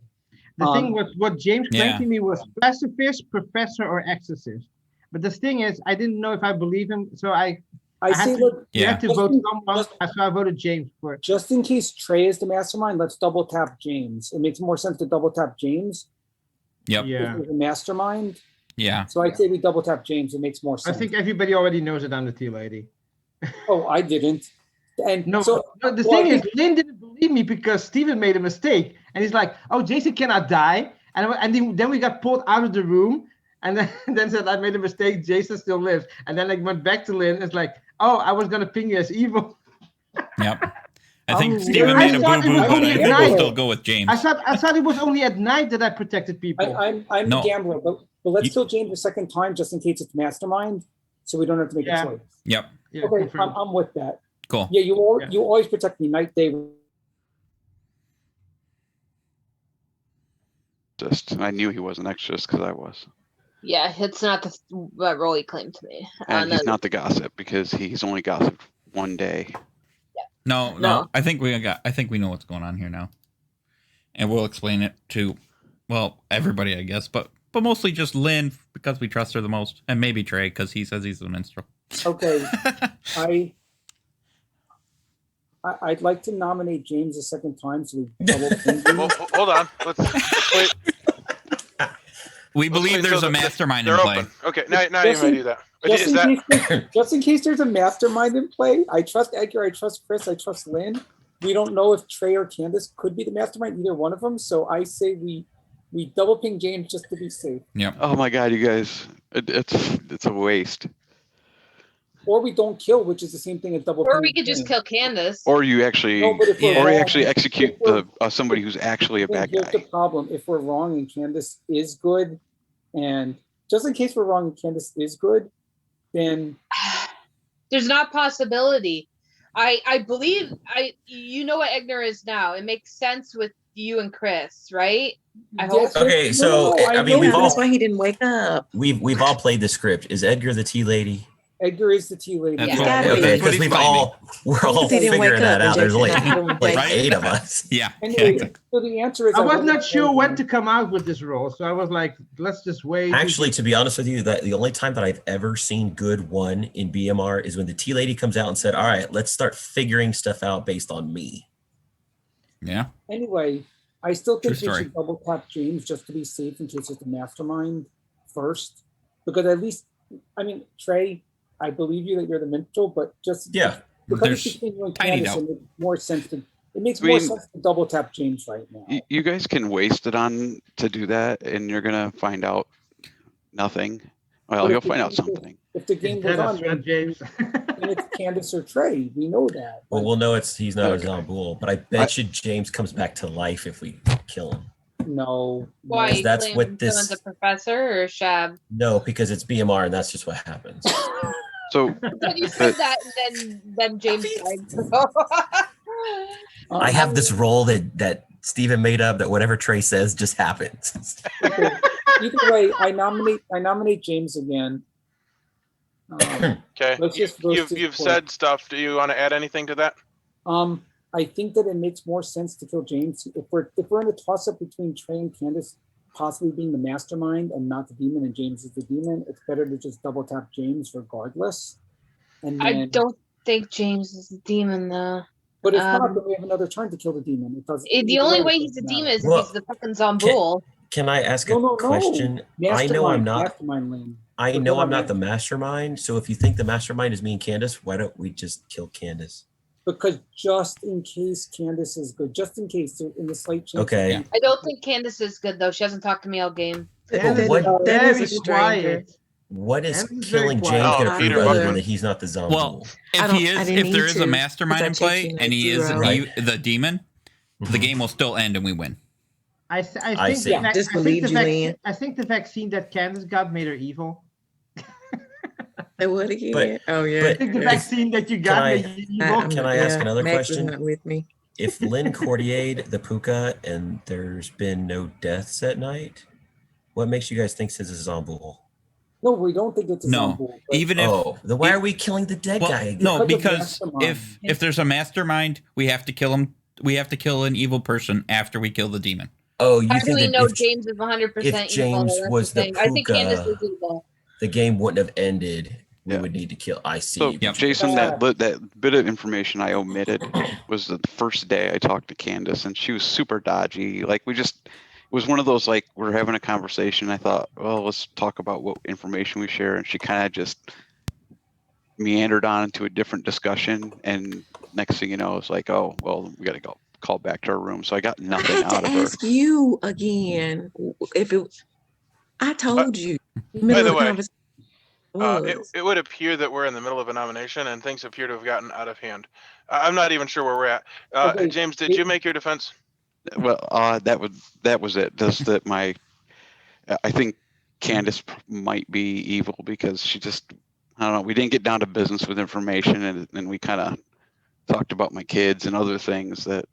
The thing was, what James claimed Yeah. to me was pacifist, professor, or exorcist. But the thing is, I didn't know if I believe him, so I had say, to, look, you had to Just vote in- someone, so I voted James for it. just in case Trey is the mastermind, let's double tap James. It makes more sense to double tap James Yep. Yeah, if he's the mastermind. Yeah. So I'd say we double tap James. It makes more I sense. think everybody already knows that I'm the tea lady. Oh, I didn't. And No, so no, the well, I thing is, think- Lynn didn't believe me because Steven made a mistake, and he's like, "Oh, Jason cannot die," and then we got pulled out of the room, and then said I made a mistake. Jason still lives, and then I went back to Lynn. It's like, "Oh, I was gonna ping you as evil." Yep. I think I'm Steven weird. made a I thought boo it boo, was but only I at think we'll night. still go with James. I thought it was only at night that I protected people. I'm No. a gambler, but let's You- kill James a second time just in case it's mastermind, so we don't have to make Yeah. a choice. Yep. Yeah, Okay, confirmed. I'm with that. Cool. Yeah, you Yeah. always protect me night, day. I knew he wasn't exorcist because I was. Yeah, it's not the role he claimed to me. And he's not the gossip because he's only gossiped one day. No. No. I think we know what's going on here now, and we'll explain it to, well, everybody, I guess, but mostly just Lynn because we trust her the most, and maybe Trey because he says he's the minstrel. Okay, I'd like to nominate James a second time, so we double. Well, hold on. Let's wait. We Let's believe wait there's till a mastermind in They're play. open. Okay, now you Just may in- do that. Just in case there's a mastermind in play, I trust Edgar, I trust Chris, I trust Lynn. We don't know if Trey or Candace could be the mastermind, either one of them. So I say we double ping James just to be safe, Yep. Oh my God, you guys, it's a waste. or we don't kill, which is the same thing as double. Or ping we could just James. kill Candace. Or you actually, No, but if we're Yeah. or you wrong- actually execute if we're- somebody who's actually a then bad here's the guy. problem: if we're wrong and Candace is good, and just in case we're wrong and Candace is good, then There's not possibility. I believe you know what Egner is now. It makes sense with you and Chris, right? I hope. Yes, Okay, so, I mean, know we've yeah, all- that's why he didn't wake up. We've all played the script. Is Edgar the tea lady? Edgar is the tea lady. That's He's what- gotta be. Okay, that's what because he's claiming. we're all Because he didn't figuring wake that up out. and There's only Jason had to like Right? 8 of us. Yeah. Anyway, Exactly. so the answer is I was voted not sure when James. to come out with this role, so I was like, let's just wait. Actually, to be honest with you, that the only time that I've ever seen good one in BMR is when the tea lady comes out and said, "All right, let's start figuring stuff out based on me." Yeah. Anyway, I still think True we story. should double tap James just to be safe in case it's a mastermind first. Because at least, I mean, Trey, I believe you that you're the mental, but just Yeah. because There's it's between you and tiny Candace, doubt. it makes more sense to. It makes I more mean- sense to double tap James right now. You guys can waste it on to do that, and you're gonna find out nothing. Well, But you'll if the find out game- something. If the game It's goes Dennis, on, right, James? then it's Candace or Trey. We know that. Well, we'll know he's not Okay. a Zomboul, but I bet you James comes back to life if we kill him. No. Why? Because You that's claim what someone's this- a professor or Shab? No, because it's BMR and that's just what happens. So But you said But- that, and then James died. I have this role that Steven made up that whatever Trey says just happens. Okay. Either way, I nominate James again. Okay. Let's just roast his You've pork. said stuff. Do you want to add anything to that? I think that it makes more sense to kill James if we're in a toss up between Trey and Candace possibly being the mastermind and not the demon, and James is the demon. It's better to just double tap James regardless. And then, I don't think James is a demon, though. But if not, then we have another turn to kill the demon. It doesn't. The either only it way doesn't he's a matter. demon is Well, if he's the fucking Zomboul. Can I ask No, a question? I know I'm not. Mastermind Lane. I But know go I'm on, not man. the mastermind. So if you think the mastermind is me and Candace, why don't we just kill Candace? Because just in case Candace is good, just in case in the slight chance. Okay. I don't think Candace is good, though. She hasn't talked to me all game. Dennis what- is that is very a stranger. quiet. What is Em is very killing quiet. James Oh, going to Peter prove other Buckman. than that he's not the Zomboul? Well, I if don't- he I is, didn't if there need is a to, mastermind in because I checked play you and he like is zero. the demon, the Mhm. game will still end and we win. I I think see. the vac- Just I think believe the you, vaccine. Lynn. I think the vaccine that Candace got made her evil. And what again? Oh yeah. but I think the yeah. vaccine that you got I- made you evil. I'm Can not- I ask yeah, another Max question? is not with me. If Lynn Courtier'd the puka and there's been no deaths at night, what makes you guys think this is a Zomboul? No, we don't think it's a No, Zomboul, but- even if Oh, then why are we killing the dead well, guy again? no, Because of because mastermind. if there's a mastermind, we have to kill him. We have to kill an evil person after we kill the demon. Oh, you How do think we that know if James is 100% evil? James That's was the the thing. I think Candace puka- is evil. the game wouldn't have ended, we Yeah. would need to kill. I see. So Yep. Jason, that bit of information I omitted was the first day I talked to Candace, and she was super dodgy. Like it was one of those like we're having a conversation. I thought, well, let's talk about what information we share, and she kind of just meandered on into a different discussion. And next thing you know, it's like, oh, well, we got to go call back to our room. So I got I nothing had out to of her. ask you again if it. I told you. By Middle the of way, conversation. was. it would appear that we're in the middle of a nomination and things appear to have gotten out of hand. I'm not even sure where we're at. Okay, James, did you make your defense? Well, that was it. Just that I think Candace might be evil because she just, I don't know. We didn't get down to business with information, and we kind of talked about my kids and other things that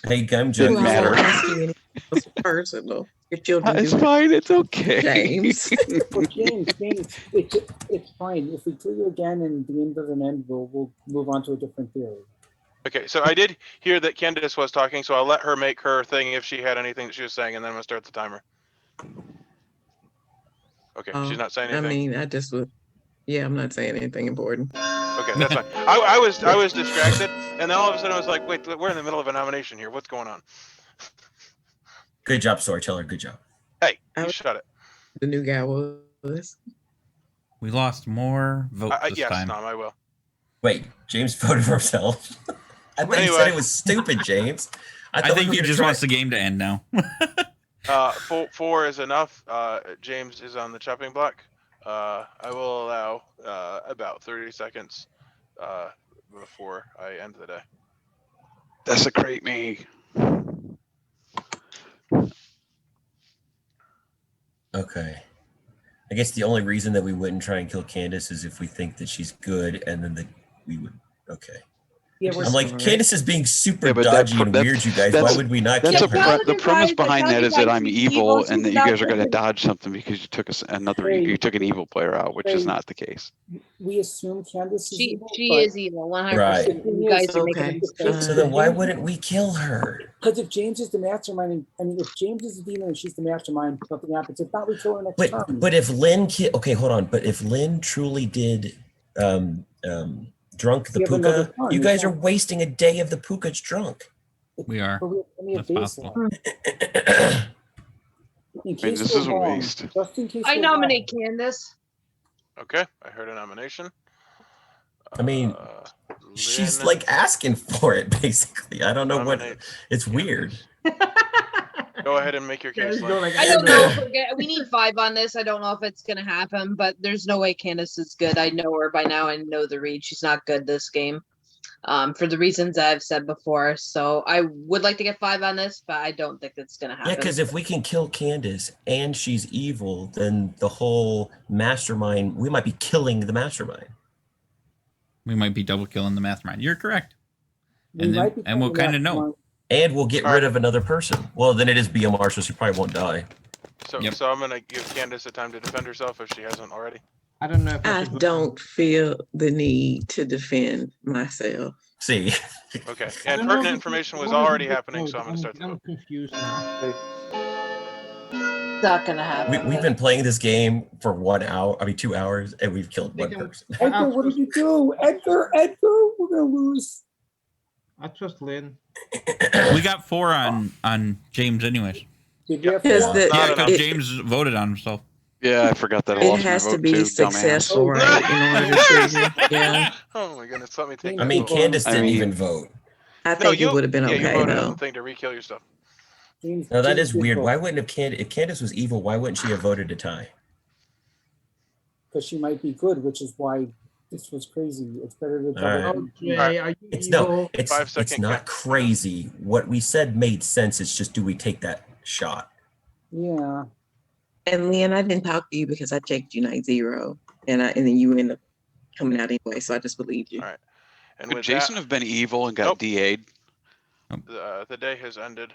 Hey, Gum Didn't Jug, Well, I matter. won't ask you anything else personal. Your children it's do fine. It's okay. James. But James, it's fine. If we kill you again and the game doesn't end, we'll move on to a different theory. Okay, so I did hear that Candace was talking, so I'll let her make her thing if she had anything that she was saying, and then I'm gonna start the timer. Okay, she's not saying I anything. mean, I just would. Yeah, I'm not saying anything important. Okay, that's fine. I was distracted, and then all of a sudden I was like, wait, we're in the middle of a nomination here. What's going on? good job, Storyteller. Good job. Hey, I you was- shut it. The new guy was. We lost more votes this Yes, time. Tom, I will. Wait, James voted for himself. I thought you Anyway. said it was stupid, James. I thought think we he were just trying- wants the game to end now. Four is enough. James is on the chopping block. I will allow about 30 seconds before I end the day. Desecrate me. Okay. I guess the only reason that we wouldn't try and kill Candace is if we think that she's good, and then we would. Okay. Yeah, we're I'm like, Alright. Candace is being super Yeah, but dodgy and that's- weird, you guys. Why that's- would we not That's kill a her? the premise behind that is that I'm she's evil and that she's you guys not are going to good. dodge something because you took you took an evil player out, which is Hey. not the case. we assume Candace is She evil, is evil, 100%. Right. You guys are making a Okay. mistake. So then why wouldn't we kill her? Because if James is the mastermind, if James is the demon and she's the mastermind, nothing happens. If not, we kill her next turn. But if Lynn okay, hold on. But if Lynn truly did drunk the We have another puka, turn, you guys yeah. are wasting a day of the puka's drunk. We are. But we have plenty of That's days possible. left. In case this we're is a wrong, waste. Just in case I we're nominate Candace. Okay, I heard a nomination. I mean, Uh, she's Lynn like asking for it, basically. I don't know what. nominates It's weird. Go ahead and make your Yeah, case. just go Lynn. like, I don't know. We need 5 on this. I don't know if it's gonna happen, but there's no way Candace is good. I know her by now. I know the read. She's not good this game, for the reasons I've said before. So I would like to get 5 on this, but I don't think it's gonna happen. Yeah, because if we can kill Candace and she's evil, then the whole mastermind, we might be killing the mastermind. We might be double killing the mastermind. You're correct. We And then- might be and we'll playing kinda know. mastermind. And we'll get All rid right. of another person. Well, then it is BMR, so she probably won't die. So, Yep. so I'm gonna give Candace a time to defend herself if she hasn't already. I don't know if I should vote. don't feel the need to defend myself. See, Okay. I And don't know if pertinent we information should- was what was already the happening, vote? so I'm gonna start the I'm vote. confused now. It's not gonna happen. we've been playing this game for 1 hour, 2 hours, and we've killed one Think I'm- person. Edgar, what did you do? Edgar, we're gonna lose. I trust Lynn. We got 4 on James anyways. Did we have Because four? the- Not Yeah, enough. because it- James voted on himself. Yeah, I forgot that I It lost my has to vote be too, dumbass. successful, right? In order to trigger. Yeah. Oh my goodness, let me take I that mean, vote. Candace I didn't mean- even vote. I No, think you it would have been yeah, you okay voted on though. the thing to re-kill yourself. James- Now that James is did weird. vote, Why wouldn't if Candace was evil, why wouldn't she have voted to tie? Because she might be good, which is why this was crazy. It's better to double. Alright. Okay, are you It's evil? no, it's 5 second not count. crazy. What we said made sense. It's just, do we take that shot? Yeah. And Lynn, I didn't talk to you because I checked you night 0, and then you ended up coming out anyway. So I just believed you. All right. And Could with Jason that, have been evil and got Nope. DA'd? the day has ended.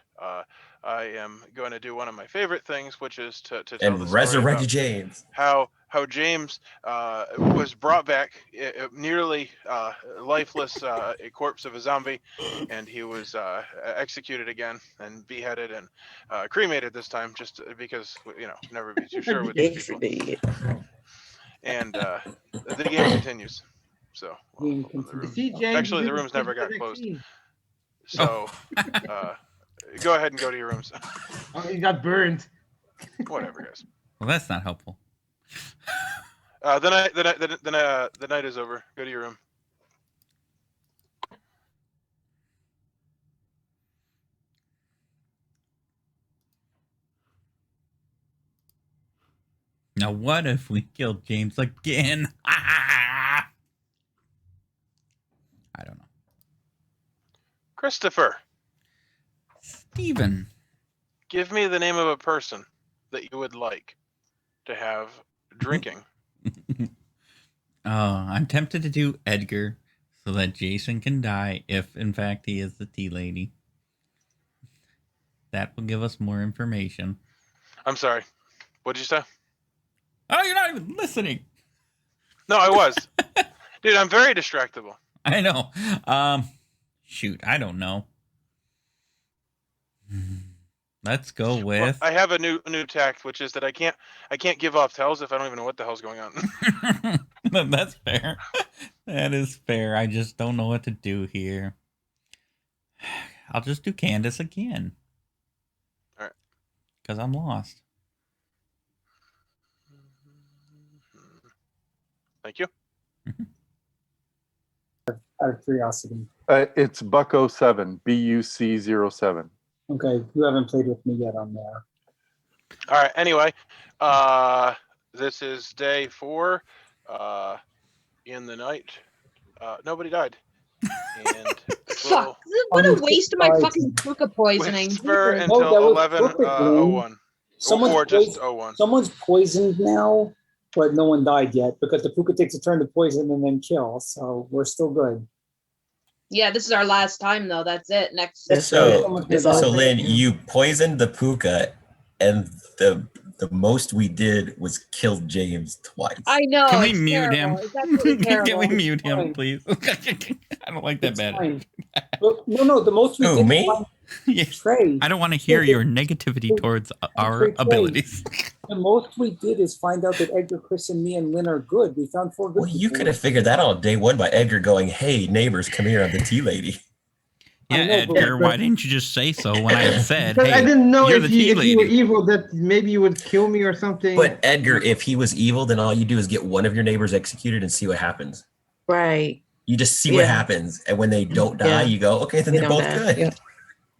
I am going to do one of my favorite things, which is to tell the And story resurrect about James. how James was brought back, nearly lifeless, a corpse of a zombie, and he was executed again and beheaded and cremated this time, just because never be too sure with these Extra people. dead. And the game continues. So Game the continues. room- See, James, Actually, the you rooms did never the got closed. vaccine. So go ahead and go to your rooms. Oh, you got burned. Whatever, guys. Well, that's not helpful. The night is over. Go to your room. Now, what if we killed James again? I don't know. Christopher, Steven. give me the name of a person that you would like to have drinking. I'm tempted to do Edgar so that Jason can die if, in fact, he is the tea lady. That will give us more information. I'm sorry. What did you say? Oh, you're not even listening. No, I was. Dude, I'm very distractible. I know. Shoot, I don't know. Let's go Well, with. I have a new tact, which is that I can't give off tells if I don't even know what the hell's going on. That's fair. That is fair. I just don't know what to do here. I'll just do Candace again. All right. Because I'm lost. Thank you. Out of curiosity. It's Bucko7, BUC07. Okay, you haven't played with me yet on there. All right. Anyway, this is day 4. In the night, nobody died. And Fuck! What a waste of my fucking puka poisoning. whisper No, until that was 11 perfect, Lynn. 01. Someone's Or just poisoned- 01. Someone's poisoned now, but no one died yet because the puka takes a turn to poison and then kill. So we're still good. Yeah, this is our last time though. That's it. Next. That's So- right. That's So all. Lynn, you poisoned the puka, and the most we did was kill James twice. I know. Can we it's mute terrible. him? It's absolutely Can we terrible. mute him, Fine. please? I don't like that It's bad. fine. But no, the most we Who, did me? was find Yeah. Trey. I don't want to hear your negativity towards our Trey. abilities. The most we did is find out that Edgar, Chris, and me and Lynn are good. We found 4 good Well, you people. could have figured that out on day 1 by Edgar going, "Hey, neighbors, come here, I'm the tea lady." Yeah, I know, but- Edgar, why didn't you just say so when I had said, Because I hey, didn't know you're if the you, tea if you were lady? evil that maybe you would kill me or something. But Edgar, if he was evil, then all you do is get one of your neighbors executed and see what happens. Right. You just see what Yeah. happens, and when they don't die, Yeah. you go, okay, then They they're don't both die. good. Yeah.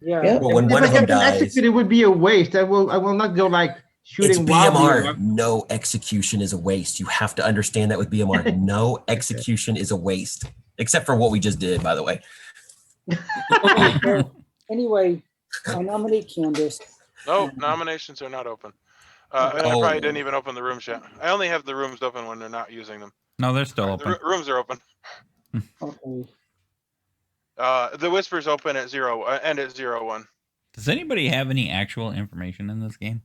Yeah. Yep. Well, when If one I of them get them dies, executed, it would be a waste. I will not go like it's shooting wildly. BMR. No execution is a waste. You have to understand that with BMR. No execution is a waste, except for what we just did, by the way. Anyway, I nominate Candace. No, nominations are not open. And I probably didn't even open the rooms yet. I only have the rooms open when they're not using them. No, they're still Alright, open. The rooms are open. Okay. The Whisper's open at 0 and at 01. Does anybody have any actual information in this game?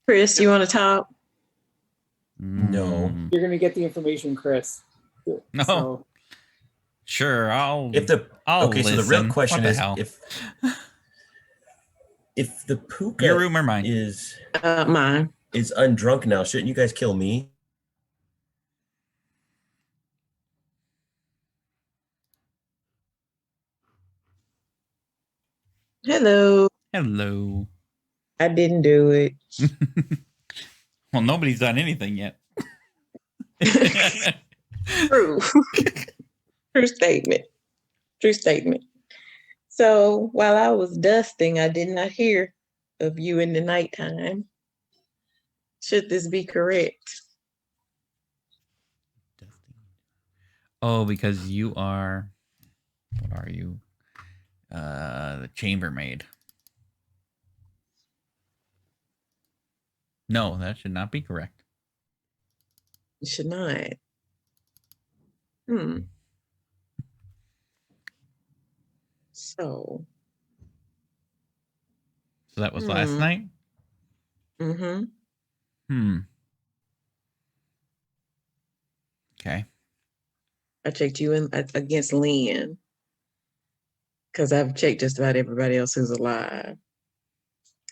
Chris, you want to talk? No. Mm, You're gonna get the information, Chris. No. So, Sure, I'll If the I'll okay, so the listen. real question What the is hell? if the puka Your room or mine? is Mine. undrunk now, shouldn't you guys kill me? Hello. Hello. I didn't do it. Well, nobody's done anything yet. True. True statement. True statement. So while I was dusting, I did not hear of you in the nighttime. Should this be correct? Oh, because you are. What are you? The chambermaid. No, that should not be correct. It should not. So. So that was last night? Mm-hmm. Okay. I checked you in against Lynn. Because I've checked just about everybody else who's alive.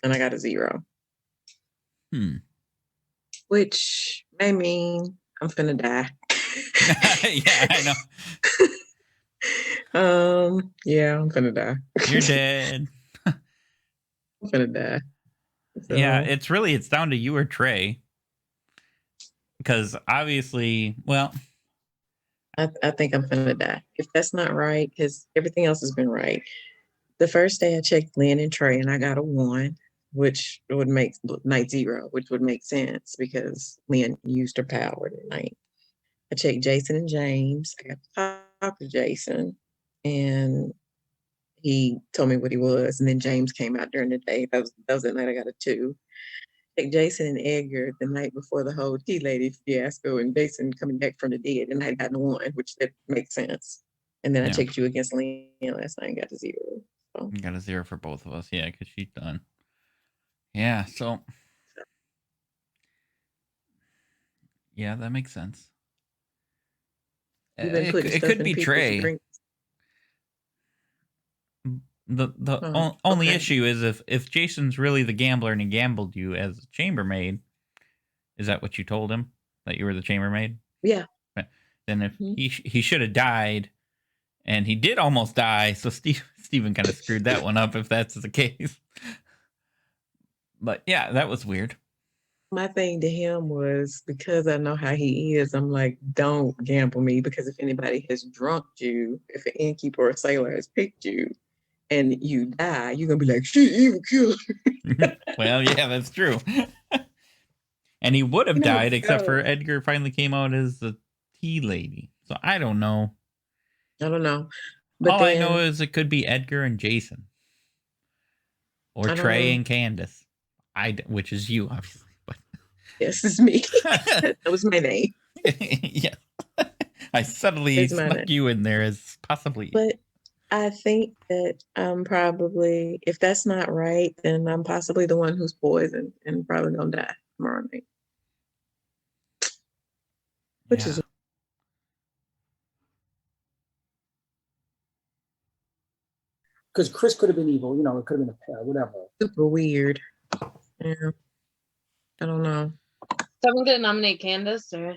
And I got a 0. Which may mean I'm finna die. Yeah, I know. Yeah, I'm finna die. You're dead. I'm finna die. So, Yeah, it's down to you or Trey. Because obviously, well, I think I'm finna die. If that's not right, because everything else has been right. The first day I checked Lynn and Trey and I got a 1, which would make night 0, which would make sense because Lynn used her power tonight. I checked Jason and James. I got to talk to Jason and he told me what he was. And then James came out during the day. That was the night I got a 2. Checked Jason and Edgar the night before the whole tea lady fiasco and Jason coming back from the dead and I got a 1, which that makes sense. And then I checked you against Lynn last night and got a 0. So. You got a 0 for both of us. Yeah, because she's done. Yeah, so. Yeah, that makes sense. It could be Trey. The only issue is if Jason's really the gambler and he gambled you as a chambermaid, is that what you told him? That you were the chambermaid? Yeah. Then if he should have died, and he did almost die, so Steven kind of screwed that one up if that's the case. But yeah, that was weird. My thing to him was, because I know how he is, I'm like, don't gamble me, because if anybody has drunked you, if an innkeeper or a sailor has picked you and you die, you're going to be like, shit, evil killer. Well, yeah, that's true. And he would have died, except for Edgar finally came out as the tea lady. So I don't know. I don't know. But all I know is it could be Edgar and Jason. Or Trey and Candace. Which is you, obviously. But yes, it's me. That was my name. Yeah. I suddenly snuck you in there as possibly. But I think that I'm probably, if that's not right, then I'm possibly the one who's poisoned and probably gonna die tomorrow night. Which is because Chris could have been evil, you know, it could have been a pair, whatever. Super weird. Yeah. I don't know. Someone gonna nominate Candace, or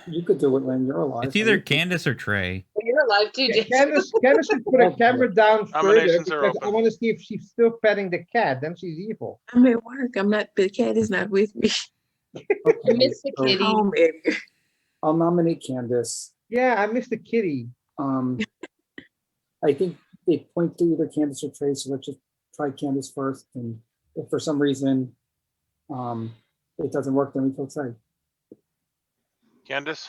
you could do it when you're alive. It's either Candace or Trey. You're alive too, Jason. Candace should put a camera down further Nominations are because open. I want to see if she's still petting the cat. Then she's evil. I'm at work. I'm not. The cat is not with me. Okay, I miss the kitty. Home, Edgar. I'll nominate Candace. Yeah, I miss the kitty. I think they point to either Candace or Trey, so let's just try Candace first. And if for some reason it doesn't work, then we kill Trey. Candace?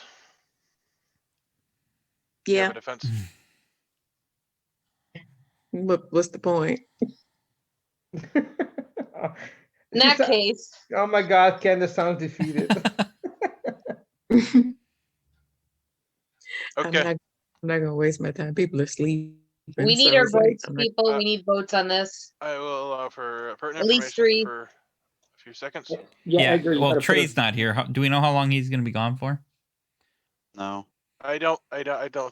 You have Yeah. a defense? What's the point? In that case, Oh my God, Candace sounds defeated. Okay. I'm not gonna waste my time. People are sleeping. we need so our it's like, votes, I'm not- people. We need votes on this. I will allow for pertinent At least information 3. for a few seconds. Yeah, I agree. You Well, gotta put Trey's it- not here. Do we know how long he's going to be gone for? No. I don't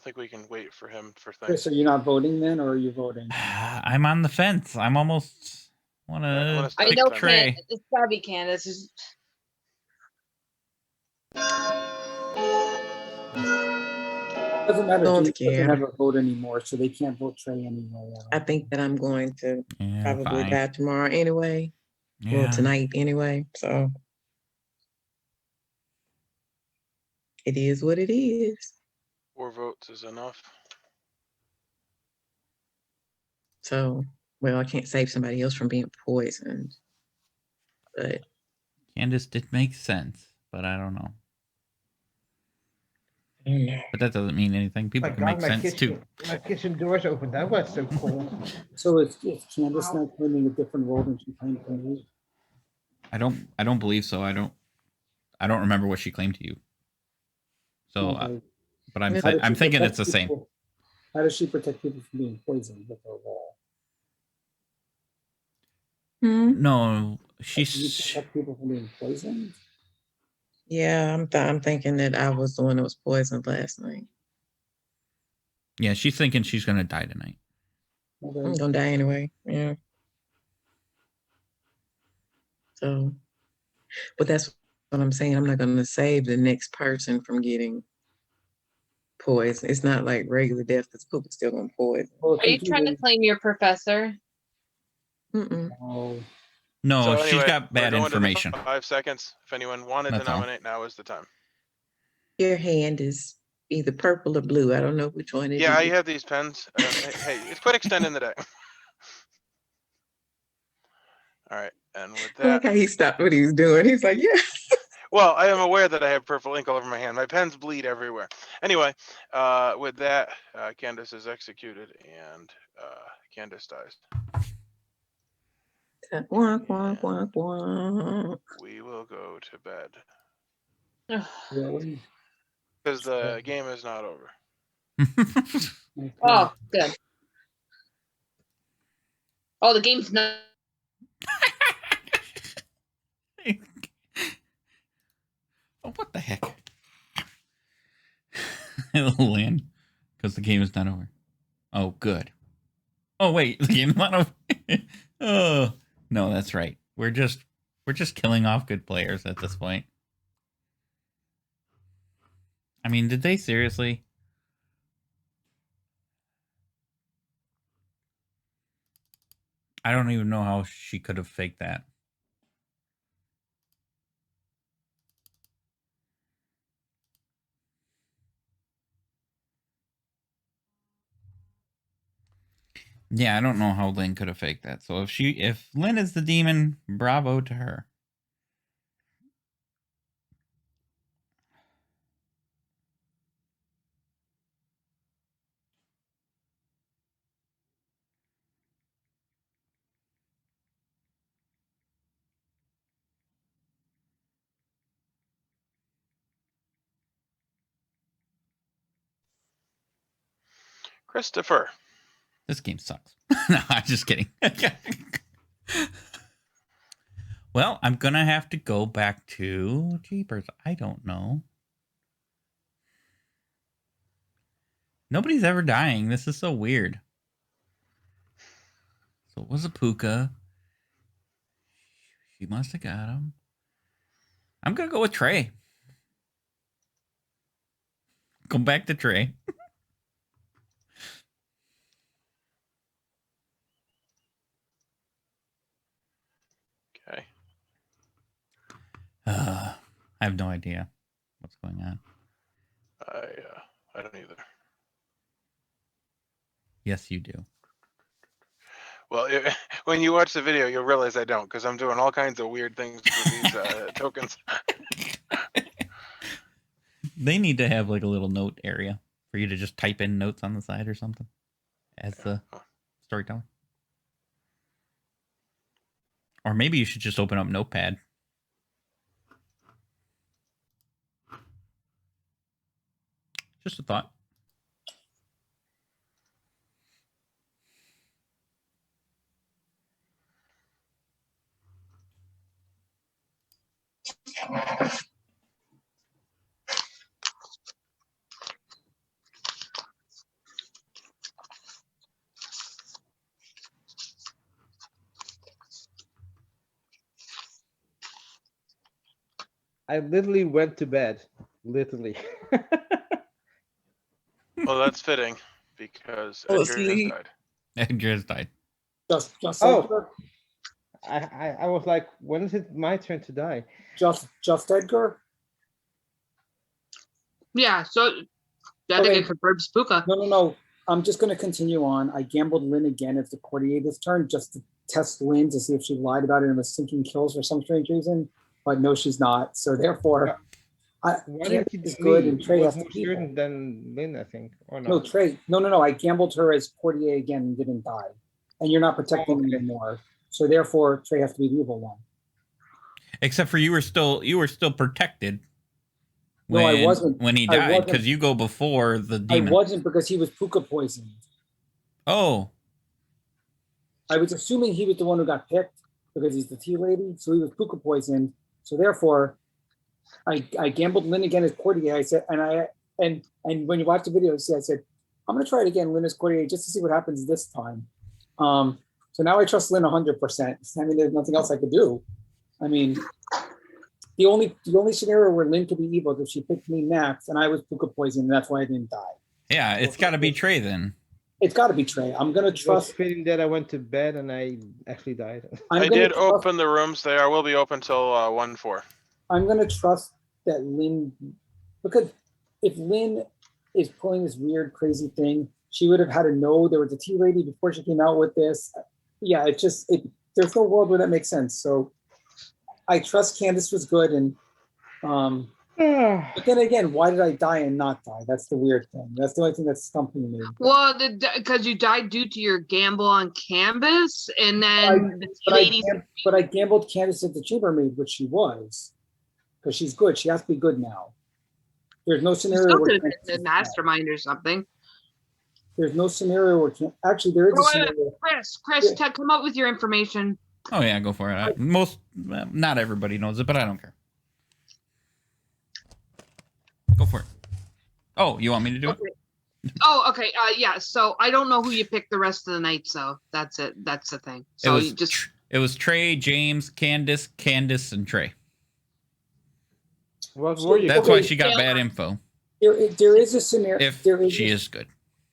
think we can wait for him for things. Chris, are you not voting then, or are you voting? I'm on the fence. I'm almost want Alright, I'm to gonna I start pick know the timer. Trey. It's gotta be Candace. Doesn't matter. Don't James doesn't care. have a vote anymore, so they can't vote Trey anyway. I think that I'm going to Yeah, probably fine. die tomorrow anyway. Well, Yeah. tonight anyway. So it is what it is. 4 votes is enough. So, well, I can't save somebody else from being poisoned. But Candace did make sense, but I don't know. I don't know. But that doesn't mean anything. People My can God, make sense too. my kitchen door's open. That was so cool. So is Candace not claiming a different role than she claimed to me? I don't believe so. I don't remember what she claimed to you. So, Okay. but I'm How How does I'm she thinking protect it's the same. people- How does she protect people from being poisoned with her role? No, Does she she's protect people from being poisoned? Yeah, I'm thinking that I was the one that was poisoned last night. yeah, she's thinking she's gonna die tonight. I'm Okay. gonna die anyway. Yeah. So, but that's what I'm saying. I'm not gonna save the next person from getting poisoned. It's not like regular death because people still gonna poison. Well, Are you trying to claim your professor? Mm-mm. Oh, No, So she's anyway, got we're bad going to the information. 5 seconds. If anyone wanted That's to all. nominate, now is the time. Your hand is either purple or blue. I don't know which one it Yeah, I is. have these pens. Hey, quit extending the day. All right, and with I like that, how he stopped what he was doing. He's like, yeah. well, I am aware that I have purple ink all over my hand. My pens bleed everywhere. Anyway, with that, Candace is executed, and Candace dies. Wonk, wonk, wonk, wonk. We will go to bed really? because the game is not over. Okay. Oh, good. Oh, the game's not. Oh, what the heck? It'll land because the game is not over. Oh, good. Oh, wait, the game's not over. Oh, no, that's right. We're just killing off good players at this point. I mean, did they seriously? I don't even know how she could have faked that. Yeah, I don't know how Lynn could have faked that. So if Lynn is the demon, bravo to her. Christopher. This game sucks. No, I'm just kidding. Well, I'm gonna have to go back to Jeepers. I don't know. Nobody's ever dying. This is so weird. So it was a Puka. She must have got him. I'm gonna go with Trey. Go back to Trey. Okay. I have no idea what's going on. I don't either. Yes, you do. Well, when you watch the video, you'll realize I don't, because I'm doing all kinds of weird things with these tokens. They need to have like a little note area for you to just type in notes on the side or something as the storyteller. Or maybe you should just open up Notepad. Just a thought. I literally went to bed. Literally. Well, that's fitting because Fell Edgar just asleep. died. Edgar has died. Just Oh. Edgar? I was like, when is it my turn to die? Just Edgar? Yeah, so I think Okay. it confirms Puka. No. I'm just going to continue on. I gambled Lynn again at the courtier this turn just to test Lynn to see if she lied about it and was sinking kills for some strange reason. But no, she's not. So therefore, Why did Candace you is do good me? and Trey It has was to more be certain than Lynn, I think, or not. No, Trey. No. I gambled her as courtier again and didn't die. And you're not protecting me okay. anymore. So therefore, Trey has to be the evil one. Except for you were still protected. No, I wasn't. When he I died, wasn't. because you go before the demon. I wasn't because he was puka poisoned. Oh, I was assuming he was the one who got picked because he's the tea lady. So he was puka poisoned. So therefore, I gambled Lynn again as courtier. I said, and when you watch the video, I said, I'm going to try it again, Lynn as courtier, just to see what happens this time. So now I trust Lynn 100%. I mean, there's nothing else I could do. I mean, the only scenario where Lynn could be evil is if she picked me next, and I was puka poisoned, and that's why I didn't die. yeah, it's got to be Trey then. It's got to be Trey. I'm going to It was trust. fitting that I went to bed and I actually died. I did open the rooms. They will be open till 1-4. I'm going to trust that Lynn, because if Lynn is pulling this weird, crazy thing, she would have had to know there was a tea lady before she came out with this. Yeah, there's no world where that makes sense. So I trust Candace was good. And but then again, why did I die and not die? That's the weird thing. That's the only thing that's stumping me. Well, because you died due to your gamble on Canvas, and then the lady. But I gambled Candace at the chambermaid, which she was, because she's good. She has to be good now. There's no scenario Still where could have been the mastermind or something. there's no scenario where actually there is a scenario. Chris, come up with your information. Oh yeah, go for it. Not everybody knows it, but I don't care. Go for it. Oh, you want me to do it? Oh, okay. Yeah. So I don't know who you picked the rest of the night. So that's it. That's the thing. So it was Trey, James, Candace, and Trey. That's why she got bad info. There is a scenario. She is good.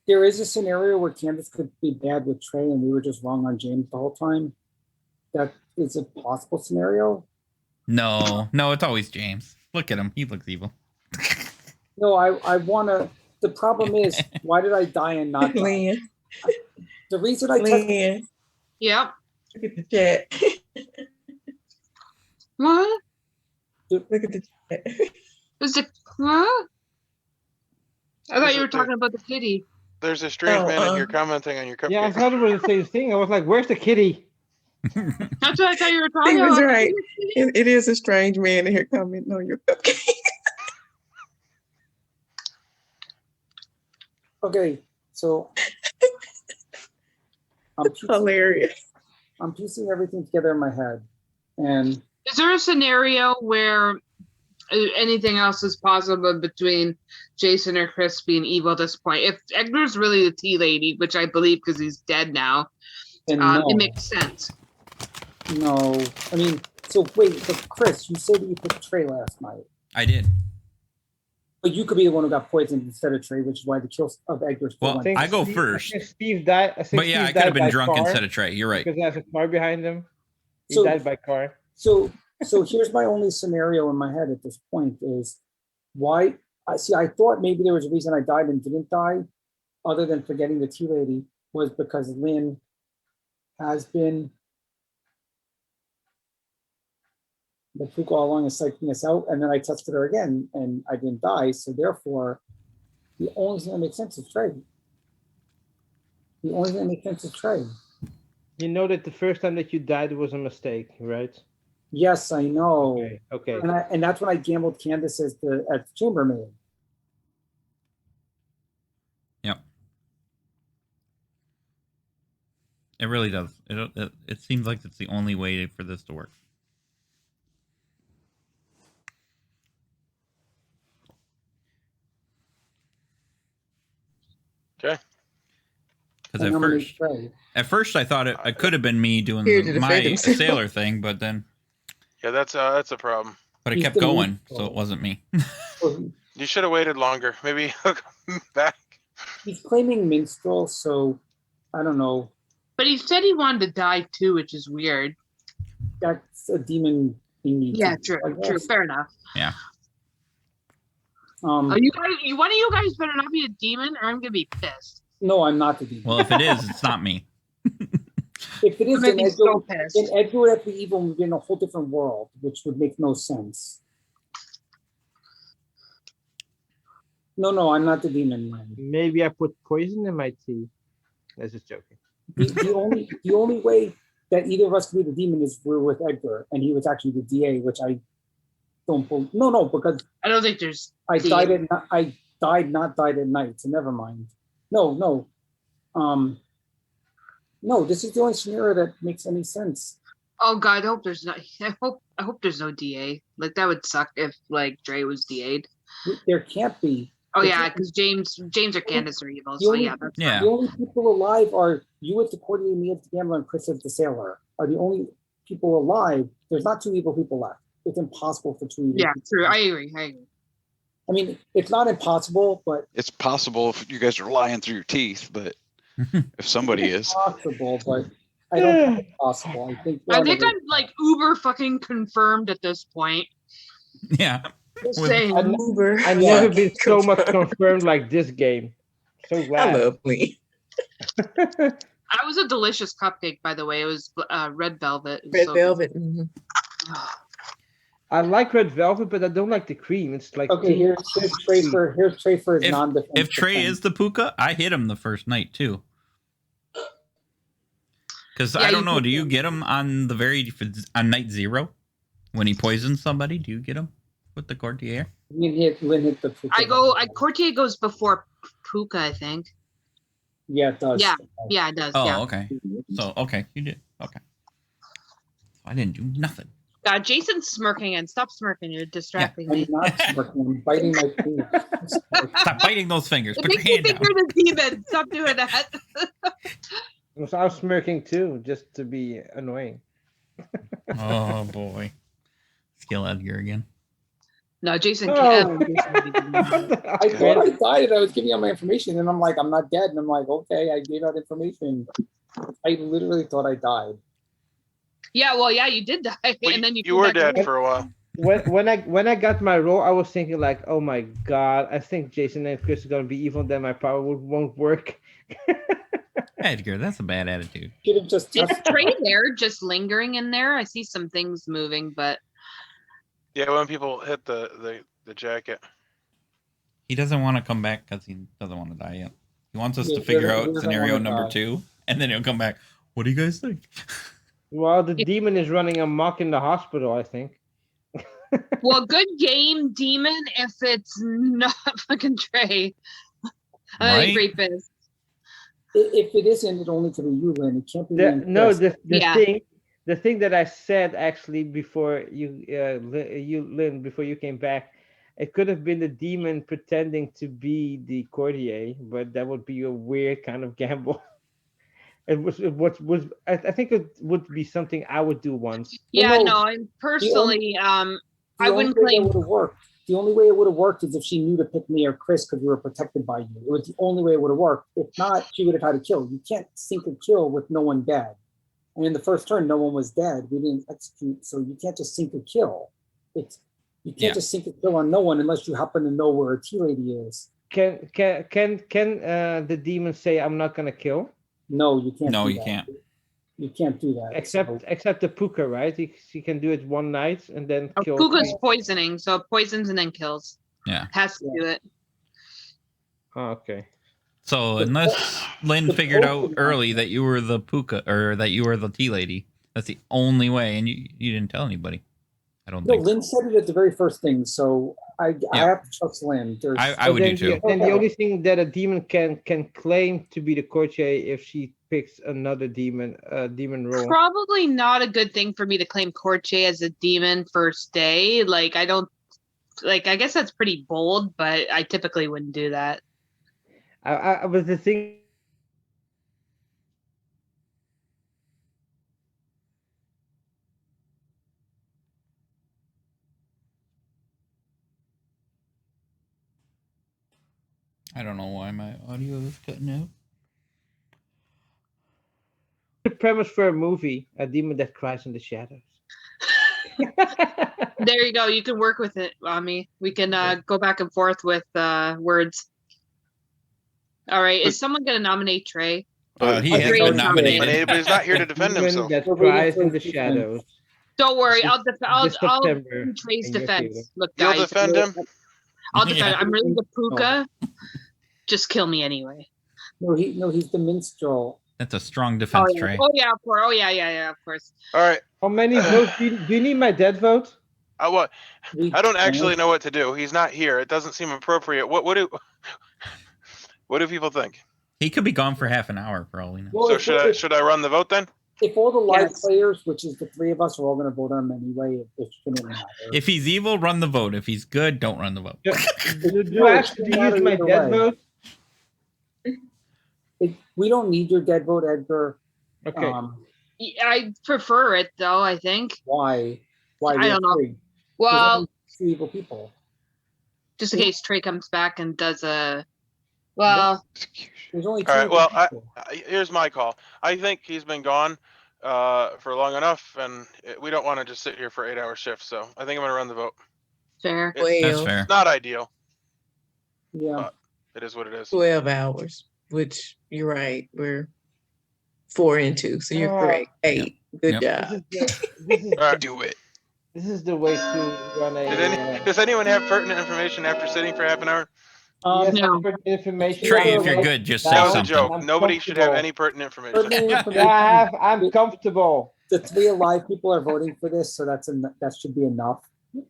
There is a scenario where Candace could be bad with Trey, and we were just wrong on James the whole time. That is a possible scenario. No, it's always James. Look at him; he looks evil. No, I want to. The problem is, why did I die and not die? The reason I Lynn. Yeah. Look at the chat. What? Look at the chat. Was it what? I thought you were talking about the kitty. There's a strange man in here commenting on your cupcake. Yeah, I thought it was the same thing. I was like, where's the kitty? That's what I thought you were talking He about. was right. It is a strange man in here commenting on your cupcake. Okay, so Hilarious. I'm piecing everything together in my head, and is there a scenario where anything else is possible between Jason or Chris being evil at this point? If Edgar's really the tea lady, which I believe because he's dead now, no. It makes sense. No, I mean, so wait, but Chris, you said that you picked Trey last night. I did. But you could be the one who got poisoned instead of Trey, which is why the kills of Edgar's. Well, I go first. Steve died. But yeah, I could have been drunk instead of Trey. You're right. Because there's a car behind him. He died by car. So here's my only scenario in my head at this point is why I thought maybe there was a reason I died and didn't die, other than forgetting the tea lady. was because Lynn has been the Puka all along is psyching us out, and then I tested her again and I didn't die. So therefore, the only thing that makes sense is Trey. The only thing that makes sense is Trey. You know that the first time that you died was a mistake, right? Yes, I know. Okay. And that's when I gambled Candace as the chambermaid. Yep. It really does. It seems like it's the only way for this to work. Okay. Because at first I thought it could have been me doing Here to defend my himself. sailor thing, but then Yeah, that's a problem. it He's kept the going, neutral. so it wasn't me. You should have waited longer. Maybe he'll come back. He's claiming minstrel, so I don't know. But he said he wanted to die too, which is weird. That's a demon thingy. Yeah, too, true, I true, guess. fair enough. Yeah. Oh, you guys, one of you guys better not be a demon, or I'm gonna be pissed. No, I'm not the demon. Well, if it is, it's not me. If it is, I'm then gonna be Edgar, so pissed. then Edgar would have to be evil in a whole different world, which would make no sense. No, I'm not the demon, Lynn. Maybe I put poison in my tea. I was just joking. The only way that either of us could be the demon is we're with Edgar, and he was actually the DA, which I don't believe. No, because I don't think there's. I DA. not died at night, so never mind. No, this is the only scenario that makes any sense. Oh God, I hope there's not. I hope there's no DA. Like that would suck if like Dre was DA'd. There can't be. Oh There yeah, can't be. because James or Candace are evil. The So only- yeah, that's Yeah. The only people alive are you at the courtier, me at the gambler, and Chris at the sailor. Are the only people alive. There's not two evil people left. It's impossible for two evil yeah, people. true. I agree. I mean, it's not impossible, but It's possible if you guys are lying through your teeth, but if somebody it's is, possible, but I don't think it's possible. I think I think I'm like uber fucking confirmed at this point. Yeah. Just With- saying. Uber. I've never been so much confirmed like this game. So I glad. love me. That was a delicious cupcake, by the way. It was red velvet. It was Red so velvet. Mhm. good. I like red velvet, but I don't like the cream. It's like okay. Here's Trey for his If- non-defense. If Trey defense. is the Puka, I hit him the first night too. Because Yeah, I don't you know, could- do you get him on on night 0 when he poisons somebody? Do you get him with the courtier? Lynn hit the. Courtier goes before Puka, I think. Yeah, it does. Yeah, it does. Oh, Yeah. okay. So okay, you did. Okay. I didn't do nothing. God, Jason's smirking and stop smirking. You're distracting I'm me. not smirking. I'm biting my teeth. Stop biting those fingers. It Put your makes me hand think down. you're the demon. Stop doing that. I was smirking too, just to be annoying. Oh boy. Skill Edgar again. No, Jason Oh. can't. I thought I died and I was giving out my information, and I'm like, I'm not dead. And I'm like, okay, I gave out information. I literally thought I died. Yeah, well, yeah, you did die, Well, and then you you came were back dead alive. for a while. When I got my role, I was thinking like, oh my god, I think Jason and Chris are gonna be evil. Then my power won't work. Edgar, that's a bad attitude. Should have just Is tested. Trey there, just lingering in there? I see some things moving, but Yeah, when people hit the jacket. He doesn't want to come back because he doesn't want to die yet. He wants us Yeah, to figure he out doesn't scenario wanna number die. 2, and then he'll come back. What do you guys think? Well, the demon is running amok in the hospital, I think. well, good game, demon. If it's not fucking Trey, I Right? rapist. If it isn't, it only could be you, Lynn. It can't be me and No, Chris. Yeah. the thing that I said actually before you Lynn, before you came back, it could have been the demon pretending to be the courtier, but that would be a weird kind of gamble. I think it would be something I would do once. Yeah, no, no, I'm personally, The I only wouldn't way claim. that would have worked. The only way it would have worked is if she knew to pick me or Chris because we were protected by you. It was the only way it would have worked. If not, she would have had to kill. You can't sink a kill with no one dead. And in the first turn, no one was dead. We didn't execute, so you can't just sink a kill. You can't just sink a kill on no one unless you happen to know where a tea lady is. Can the demon say I'm not gonna kill? No, you can't. No, do you that. can't. You can't do that. Except the puka, right? He can do it one night and then kill. Puga's poisoning, so it poisons and then kills. Yeah. Has to do it. Oh, okay. So unless Lynn figured out early that you were the puka or that you were the tea lady, that's the only way, and you didn't tell anybody. I don't No, think. Lynn said it at the very first thing, so I have to trust Lynn. I would do too. Then the only thing that a demon can claim to be the courtier if she picks another demon role. Probably not a good thing for me to claim Courtier as a demon first day. Like, I don't, like, I guess that's pretty bold, but I typically wouldn't do that. I was the thing. I don't know why my audio is cutting out. The premise for a movie: a demon that cries in the shadows. There you go. You can work with it, Ami. We can go back and forth with words. All right. Is someone going to nominate Trey? He has Trey been is nominated. But he's not here to defend Demon himself. that cries in the shadows. Don't worry. This I'll September do Trey's in your defense. theater. Look, You'll guys. defend him? I'll defend Yeah. him. I'm really the puka. Just kill me anyway. No, he's the minstrel. That's a strong defense, Trey. Oh yeah, of course. Oh yeah, of course. All right. How many votes do you need? My dead vote? I don't actually know what to do. He's not here. It doesn't seem appropriate. What do people think? He could be gone for half an hour for all we know. Well, So if- should I run the vote then? If all the live Yes. players, which is the three of us, are all going to vote on him anyway, it shouldn't matter. If he's evil, run the vote. If he's good, don't run the vote. Do No, I it have to shouldn't use matter my either dead way. vote? We don't need your dead vote, Edgar. Okay. I prefer it though. I think. Why? I We have don't know. three. There's Well, only two evil people. just in case Trey comes back and does a. Well, There's only two All right. evil Well, people. here's my call. I think he's been gone for long enough, and we don't want to just sit here for 8-hour shifts. So I think I'm going to run the vote. fair. That's fair. It's not ideal. Yeah. It is what it is. 12 hours, which you're right. We're 4 and 2, so you're Oh. correct. 8. Good Yep. job. This is All right. Do it. this is the way to run a. Does anyone have pertinent information after sitting for half an hour? Yes, No. I'm putting information. Trey, down if you're below. good, just say That was a something. joke. I'm Nobody should have comfortable. any pertinent information. Pertinent information. Yeah, I'm comfortable. The 3 alive people are voting for this, so that should be enough. All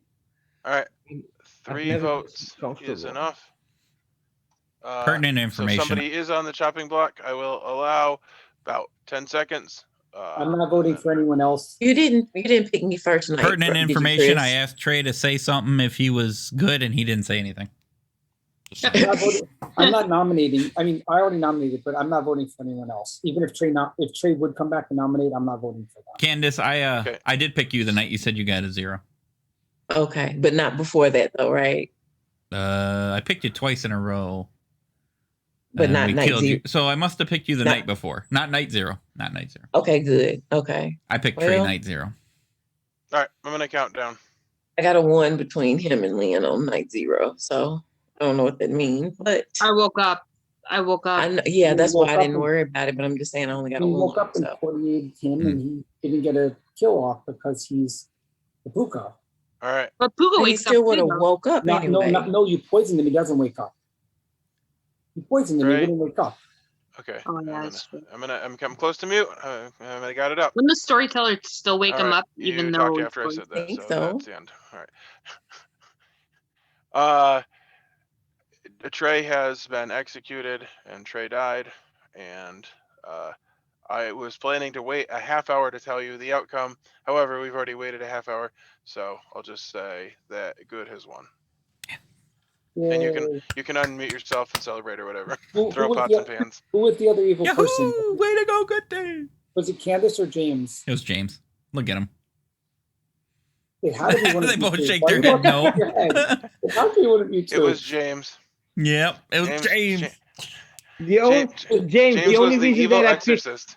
right. I've 3 never been votes is comfortable. enough. Pertinent So information. somebody is on the chopping block. I will allow about 10 seconds. I'm not voting for anyone else. You didn't pick me first night. Pertinent did you, information. Chris? I asked Trey to say something if he was good, and he didn't say anything. I'm not nominating. I mean, I already nominated, but I'm not voting for anyone else. Even if Trey would come back and nominate, I'm not voting for them. Candace, Okay. I did pick you the night you said you got a 0. Okay, but not before that though, right? I picked you twice in a row. But and not we night killed 0. you. So I must have picked you the Not- night before. Not night 0. Not night 0. Okay, good. Okay. I picked Trey Well- night 0. All right. I'm going to count down. I got a 1 between him and Lynn on night 0. So I don't know what that means, but I woke up. I woke up. I know, yeah, You that's woke why I up didn't and- worry about it. But I'm just saying I only got a He woke 1. up and So 48 him, and he didn't get a kill off because he's the puka. All right. But Puga he wakes still up. would too, have though. woke up anyway. No, you poisoned him. He doesn't wake up. You poisoned him. He Right. wouldn't wake up. Okay. Oh, yeah, that's true. I'm close to mute. I got it up. Wouldn't the storyteller still wake All him right, up, even you though talked he's after I said that, think so so. that's the end. All right. Trey has been executed, and Trey died, and I was planning to wait a half hour to tell you the outcome. However, we've already waited a half hour, so I'll just say that good has won. And you can unmute yourself and celebrate or whatever. Throw was pots the, and pans. who was the other evil person? Yahoo! Way to go, good day. Was it Candace or James? It was James. Look at him. It had to be one of They you both two. shake Why their you head no. walking your head? It had to be one of you two. It was James. Yep, it was James. The only James, James the only was the reason evil that I picked exorcist.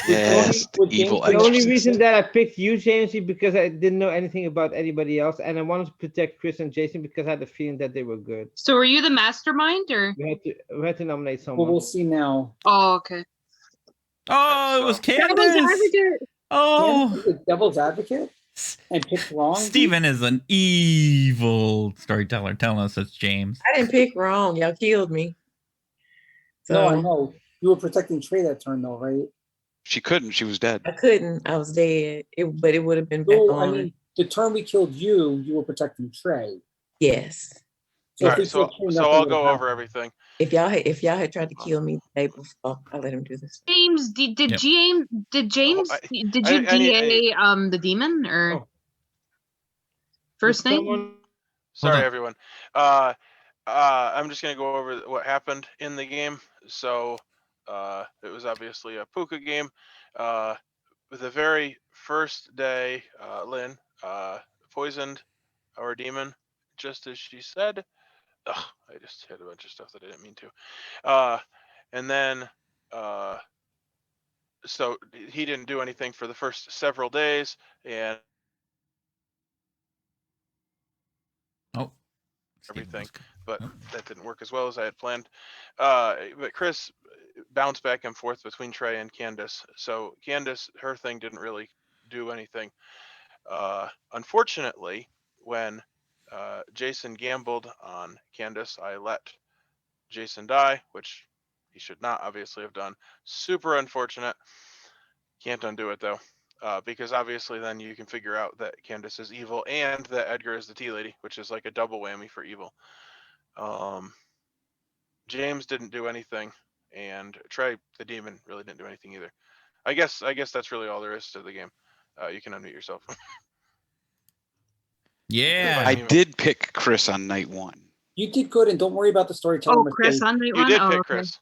Yes, Would James evil be the only exorcist. reason that I picked you, James, is because I didn't know anything about anybody else, and I wanted to protect Chris and Jason because I had the feeling that they were good. So were you the mastermind or? We had to nominate Well, someone. we'll see now. Oh, okay. Oh, it was So- Devil's Candace. advocate. Oh, Candace is the devil's advocate and picked wrong. Steven is an evil storyteller. Telling us it's James. I didn't pick wrong. Y'all killed me. No, I So know. You were protecting Trey that turn though, right? She couldn't. She was dead. I couldn't. I was dead. But it would have been back No, on. I mean, the turn we killed you, you were protecting Trey. Yes. So All if we right, so killed Trey, so nothing I'll would've go over happened. everything. If y'all had tried to kill me the day before, I let him do this. James, did Yep. James did James I- did I- you I need- DA the demon or Oh. first Did name? someone- Sorry, on. everyone. I'm just gonna go over what happened in the game. So, it was obviously a Puka game. The very first day, Lynn poisoned our demon, just as she said. Ugh, I just had a bunch of stuff that I didn't mean to. And then, so he didn't do anything for the first several days, and Oh, everything, Steven but Oh. that didn't work as well as I had planned. But Chris bounced back and forth between Trey and Candace. So Candace, her thing didn't really do anything. Unfortunately, when Jason gambled on Candace, I let Jason die, which he should not obviously have done. Super unfortunate. Can't undo it though. Because obviously then you can figure out that Candace is evil and that Edgar is the tea lady, which is like a double whammy for evil. James didn't do anything, and Trey, the demon, really didn't do anything either. I guess that's really all there is to the game. You can unmute yourself. Yeah. I did pick Chris on night 1. You did good, and don't worry about the storyteller Oh, mistake. Chris on night You one. did Oh, pick okay. Chris.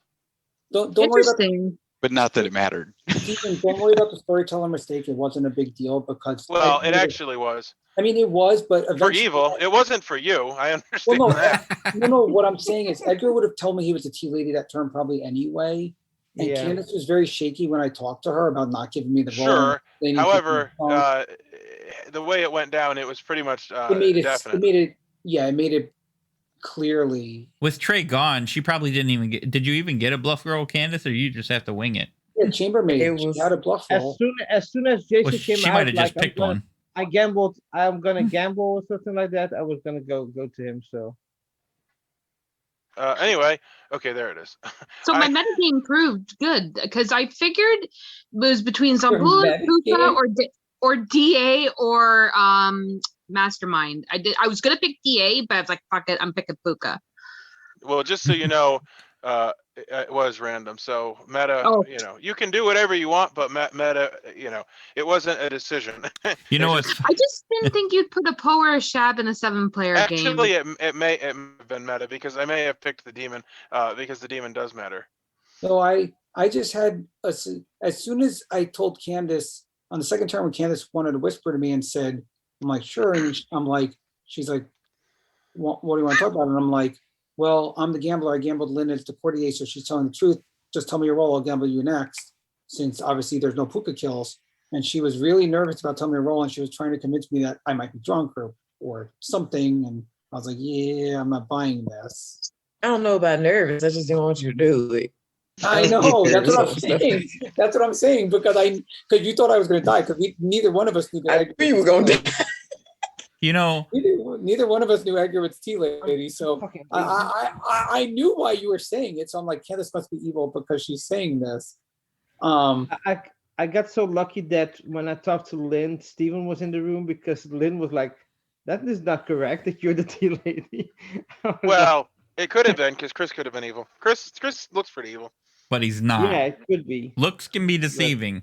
Don't worry about Interesting. But not that it mattered. Stephen, don't worry about the storyteller mistake. It wasn't a big deal because Well, it actually was I mean, it was, but for eventually, evil. It wasn't for you. I understand Well, no. that. no. What I'm saying is, Edgar would have told me he was a tea lady that turn probably anyway. And Yeah. Candace was very shaky when I talked to her about not giving me the role. Sure. and However, explaining the way it went down, it was pretty much it made it. definite. It made it clearly. With Trey gone, she probably didn't even get. Did you even get a bluff roll, Candace, or you just have to wing it? Yeah, chambermaid. It She was- had a bluff roll. As soon as Jason Well, came she out, might have just like, picked one. I gambled. I'm gonna gamble or something like that. I was gonna go to him. So Anyway, okay, there it is. So my I- metagame proved good because I figured it was between Your Zambula, Puka, metagame? or DA or Mastermind. I was gonna pick DA, but I was like, fuck it, I'm picking Puka. Well, just so you know, it was random. So meta, Oh. you can do whatever you want, but meta, it wasn't a decision. You know It's what's I just didn't think you'd put a Poe or a Shab in a 7-player game. actually it may have been meta because I may have picked the demon because the demon does matter. No, I just had as soon as I told Candace on the second turn when Candace wanted to whisper to me and said, I'm like, sure. And I'm like, she's like, what do you want to talk about? And I'm like, well, I'm the gambler. I gambled Lynn as the courtier, so she's telling the truth. Just tell me your role. I'll gamble you next, since obviously there's no Puka kills. And she was really nervous about telling me her role, and she was trying to convince me that I might be drunk or something. And I was like, yeah, I'm not buying this. I don't know about nervous. I just didn't want you to do it. I know. That's what I'm saying. That's what I'm saying because you thought I was going to die because neither one of us knew that. I knew you were going to die. you know? Neither one of us knew Edgar was tea lady. So I knew why you were saying it. So I'm like, Candace must be evil because she's saying this. I got so lucky that when I talked to Lynn, Steven was in the room because Lynn was like, "That is not correct. That you're the tea lady." Well, it could have been because Chris could have been evil. Chris looks pretty evil. But he's not. yeah, it could be. Looks can be deceiving.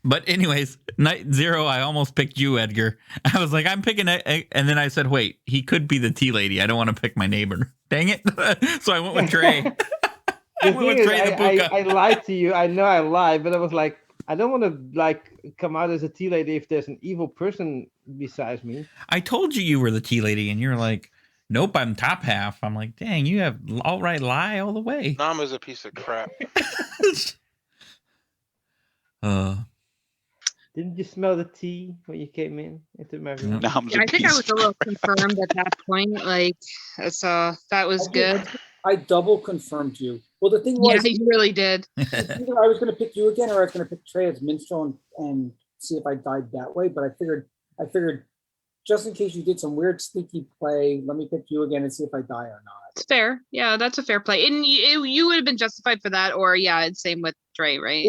But anyways, night 0, I almost picked you, Edgar. I was like, I'm picking it. And then I said, wait, he could be the tea lady. I don't want to pick my neighbor. Dang it. So I went with Trey. I The went thing with is, Trey the Puka. I lied to you. I know I lied, but I was like, I don't want to come out as a tea lady if there's an evil person besides me. I told you were the tea lady, and you're like, nope, I'm top half. I'm like, dang, you have all right lie all the way. Nama's a piece of crap. Didn't you smell the tea when you came into my room? Yeah. Nam's Yeah, a I think I piece was a of little crap. confirmed at that point. Like, so that was I did. good. I double confirmed you. Well, the thing Yeah, was, you really did. either I was going to pick you again, or I was going to pick Trey as minstrel and see if I died that way. But I figured, just in case you did some weird sneaky play, let me pick you again and see if I die or not. It's fair. Yeah, that's a fair play. And you would have been justified for that, or yeah, it's same with Trey, right?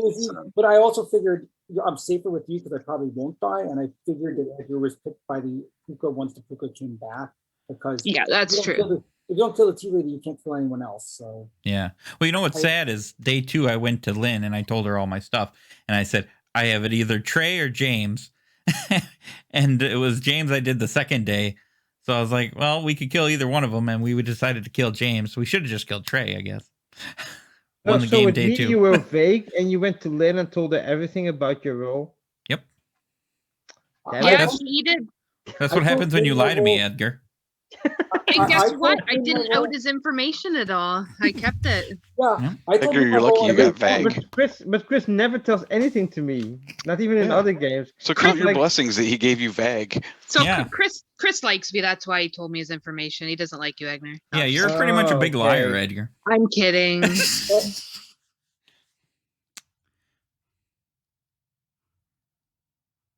But I also figured I'm safer with you because I probably won't die, and I figured that Edgar was picked by the Puka once the Puka came back, because Yeah, that's true. if you don't kill the Tea Lady, you can't kill anyone else. So Yeah. Well, you know what's sad is day 2, I went to Lynn and I told her all my stuff. And I said, I have it either Trey or James. And it was James I did the second day. So I was like, well, we could kill either one of them. And we decided to kill James. We should have just killed Trey, I guess. Won the so game with day me, 2. you were vague and you went to Lynn and told her everything about your role. Yep. Yeah, he did. That's what happens when you lie to me, Edgar. And guess what? I didn't out his information at all. I kept it. Yeah, Edgar, you're lucky you got vague. But Chris never tells anything to me, not even in other games. So count your blessings that he gave you vague. So Chris likes me. That's why he told me his information. He doesn't like you, Edgar. Yeah, you're pretty much a big liar, Edgar. I'm kidding.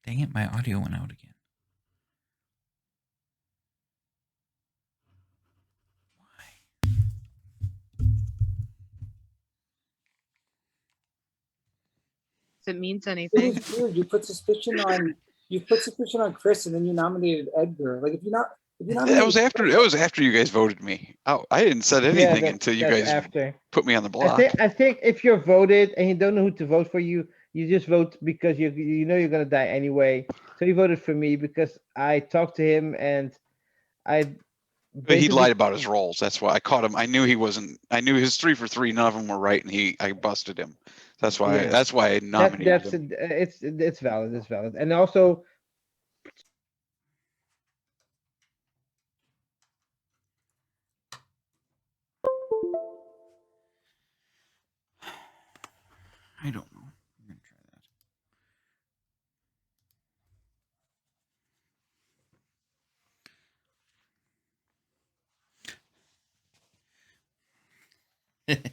Dang it, my audio went out again. If it means anything. It was weird. You put suspicion on Chris, and then you nominated Edgar. Like if you That was after you guys voted me out. I didn't said anything until you guys put me on the block. I think if you're voted and you don't know who to vote for, you just vote because you know you're gonna die anyway. So he voted for me because I talked to him and But he lied about his rolls. That's why I caught him. I knew he wasn't. I knew his 3 for 3. None of them were right, and I busted him. That's why. Yeah. That's why I nominated him. It's valid. It's valid. And also, I don't know. I'm gonna try that.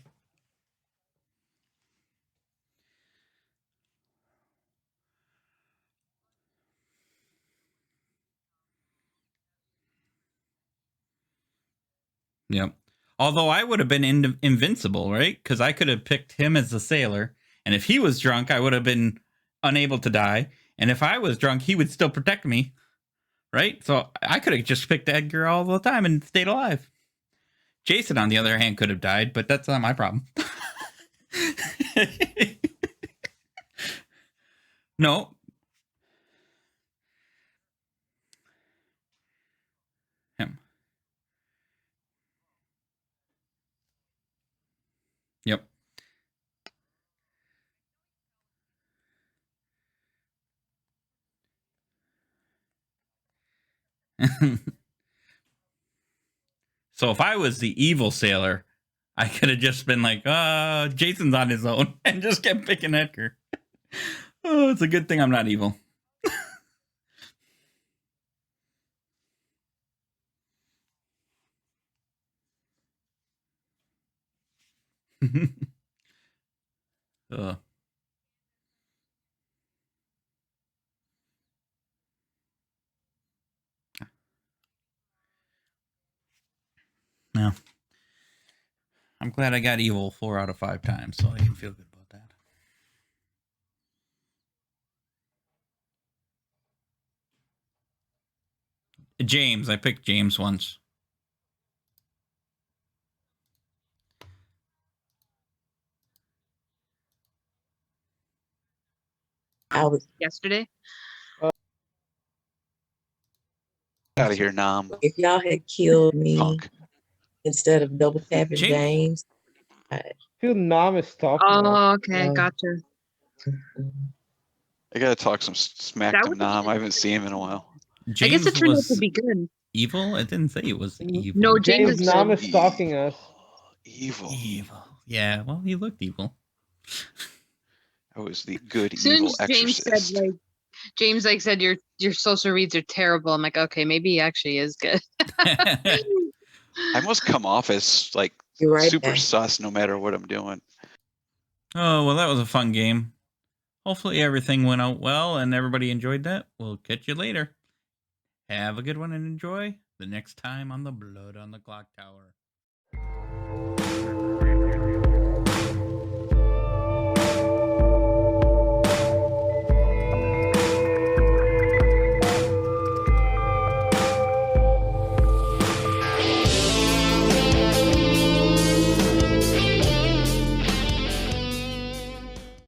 Yep. Although I would have been invincible, right? Because I could have picked him as the sailor. And if he was drunk, I would have been unable to die. And if I was drunk, he would still protect me. Right? So I could have just picked Edgar all the time and stayed alive. Jason, on the other hand, could have died, but that's not my problem. No. Him. Yep. So if I was the evil sailor, I could have just been like, Jason's on his own and just kept picking Edgar. Oh, it's a good thing I'm not evil. Yeah. I'm glad I got evil 4 out of 5 times, so I can feel good about that. James, I picked James once. I was yesterday. Out of here, Nom. If y'all had killed me Punk. instead of double tapping James, I feel Nom is talking. Oh, okay, gotcha. I gotta talk some smack to Nom. I haven't seen him in a while. James I guess it turned out to be good. Evil? It didn't say it was evil. No, James Nom is stalking us. Evil. Evil. Yeah, well, he looked evil. I was the good As soon evil as James exorcist. said, James said your social reads are terrible. I'm like, okay, maybe he actually is good. I must come off as like You're right super back. sus no matter what I'm doing. Oh, well, that was a fun game. Hopefully everything went out well and everybody enjoyed that. We'll catch you later. Have a good one and enjoy the next time on the Blood on the Clock Tower.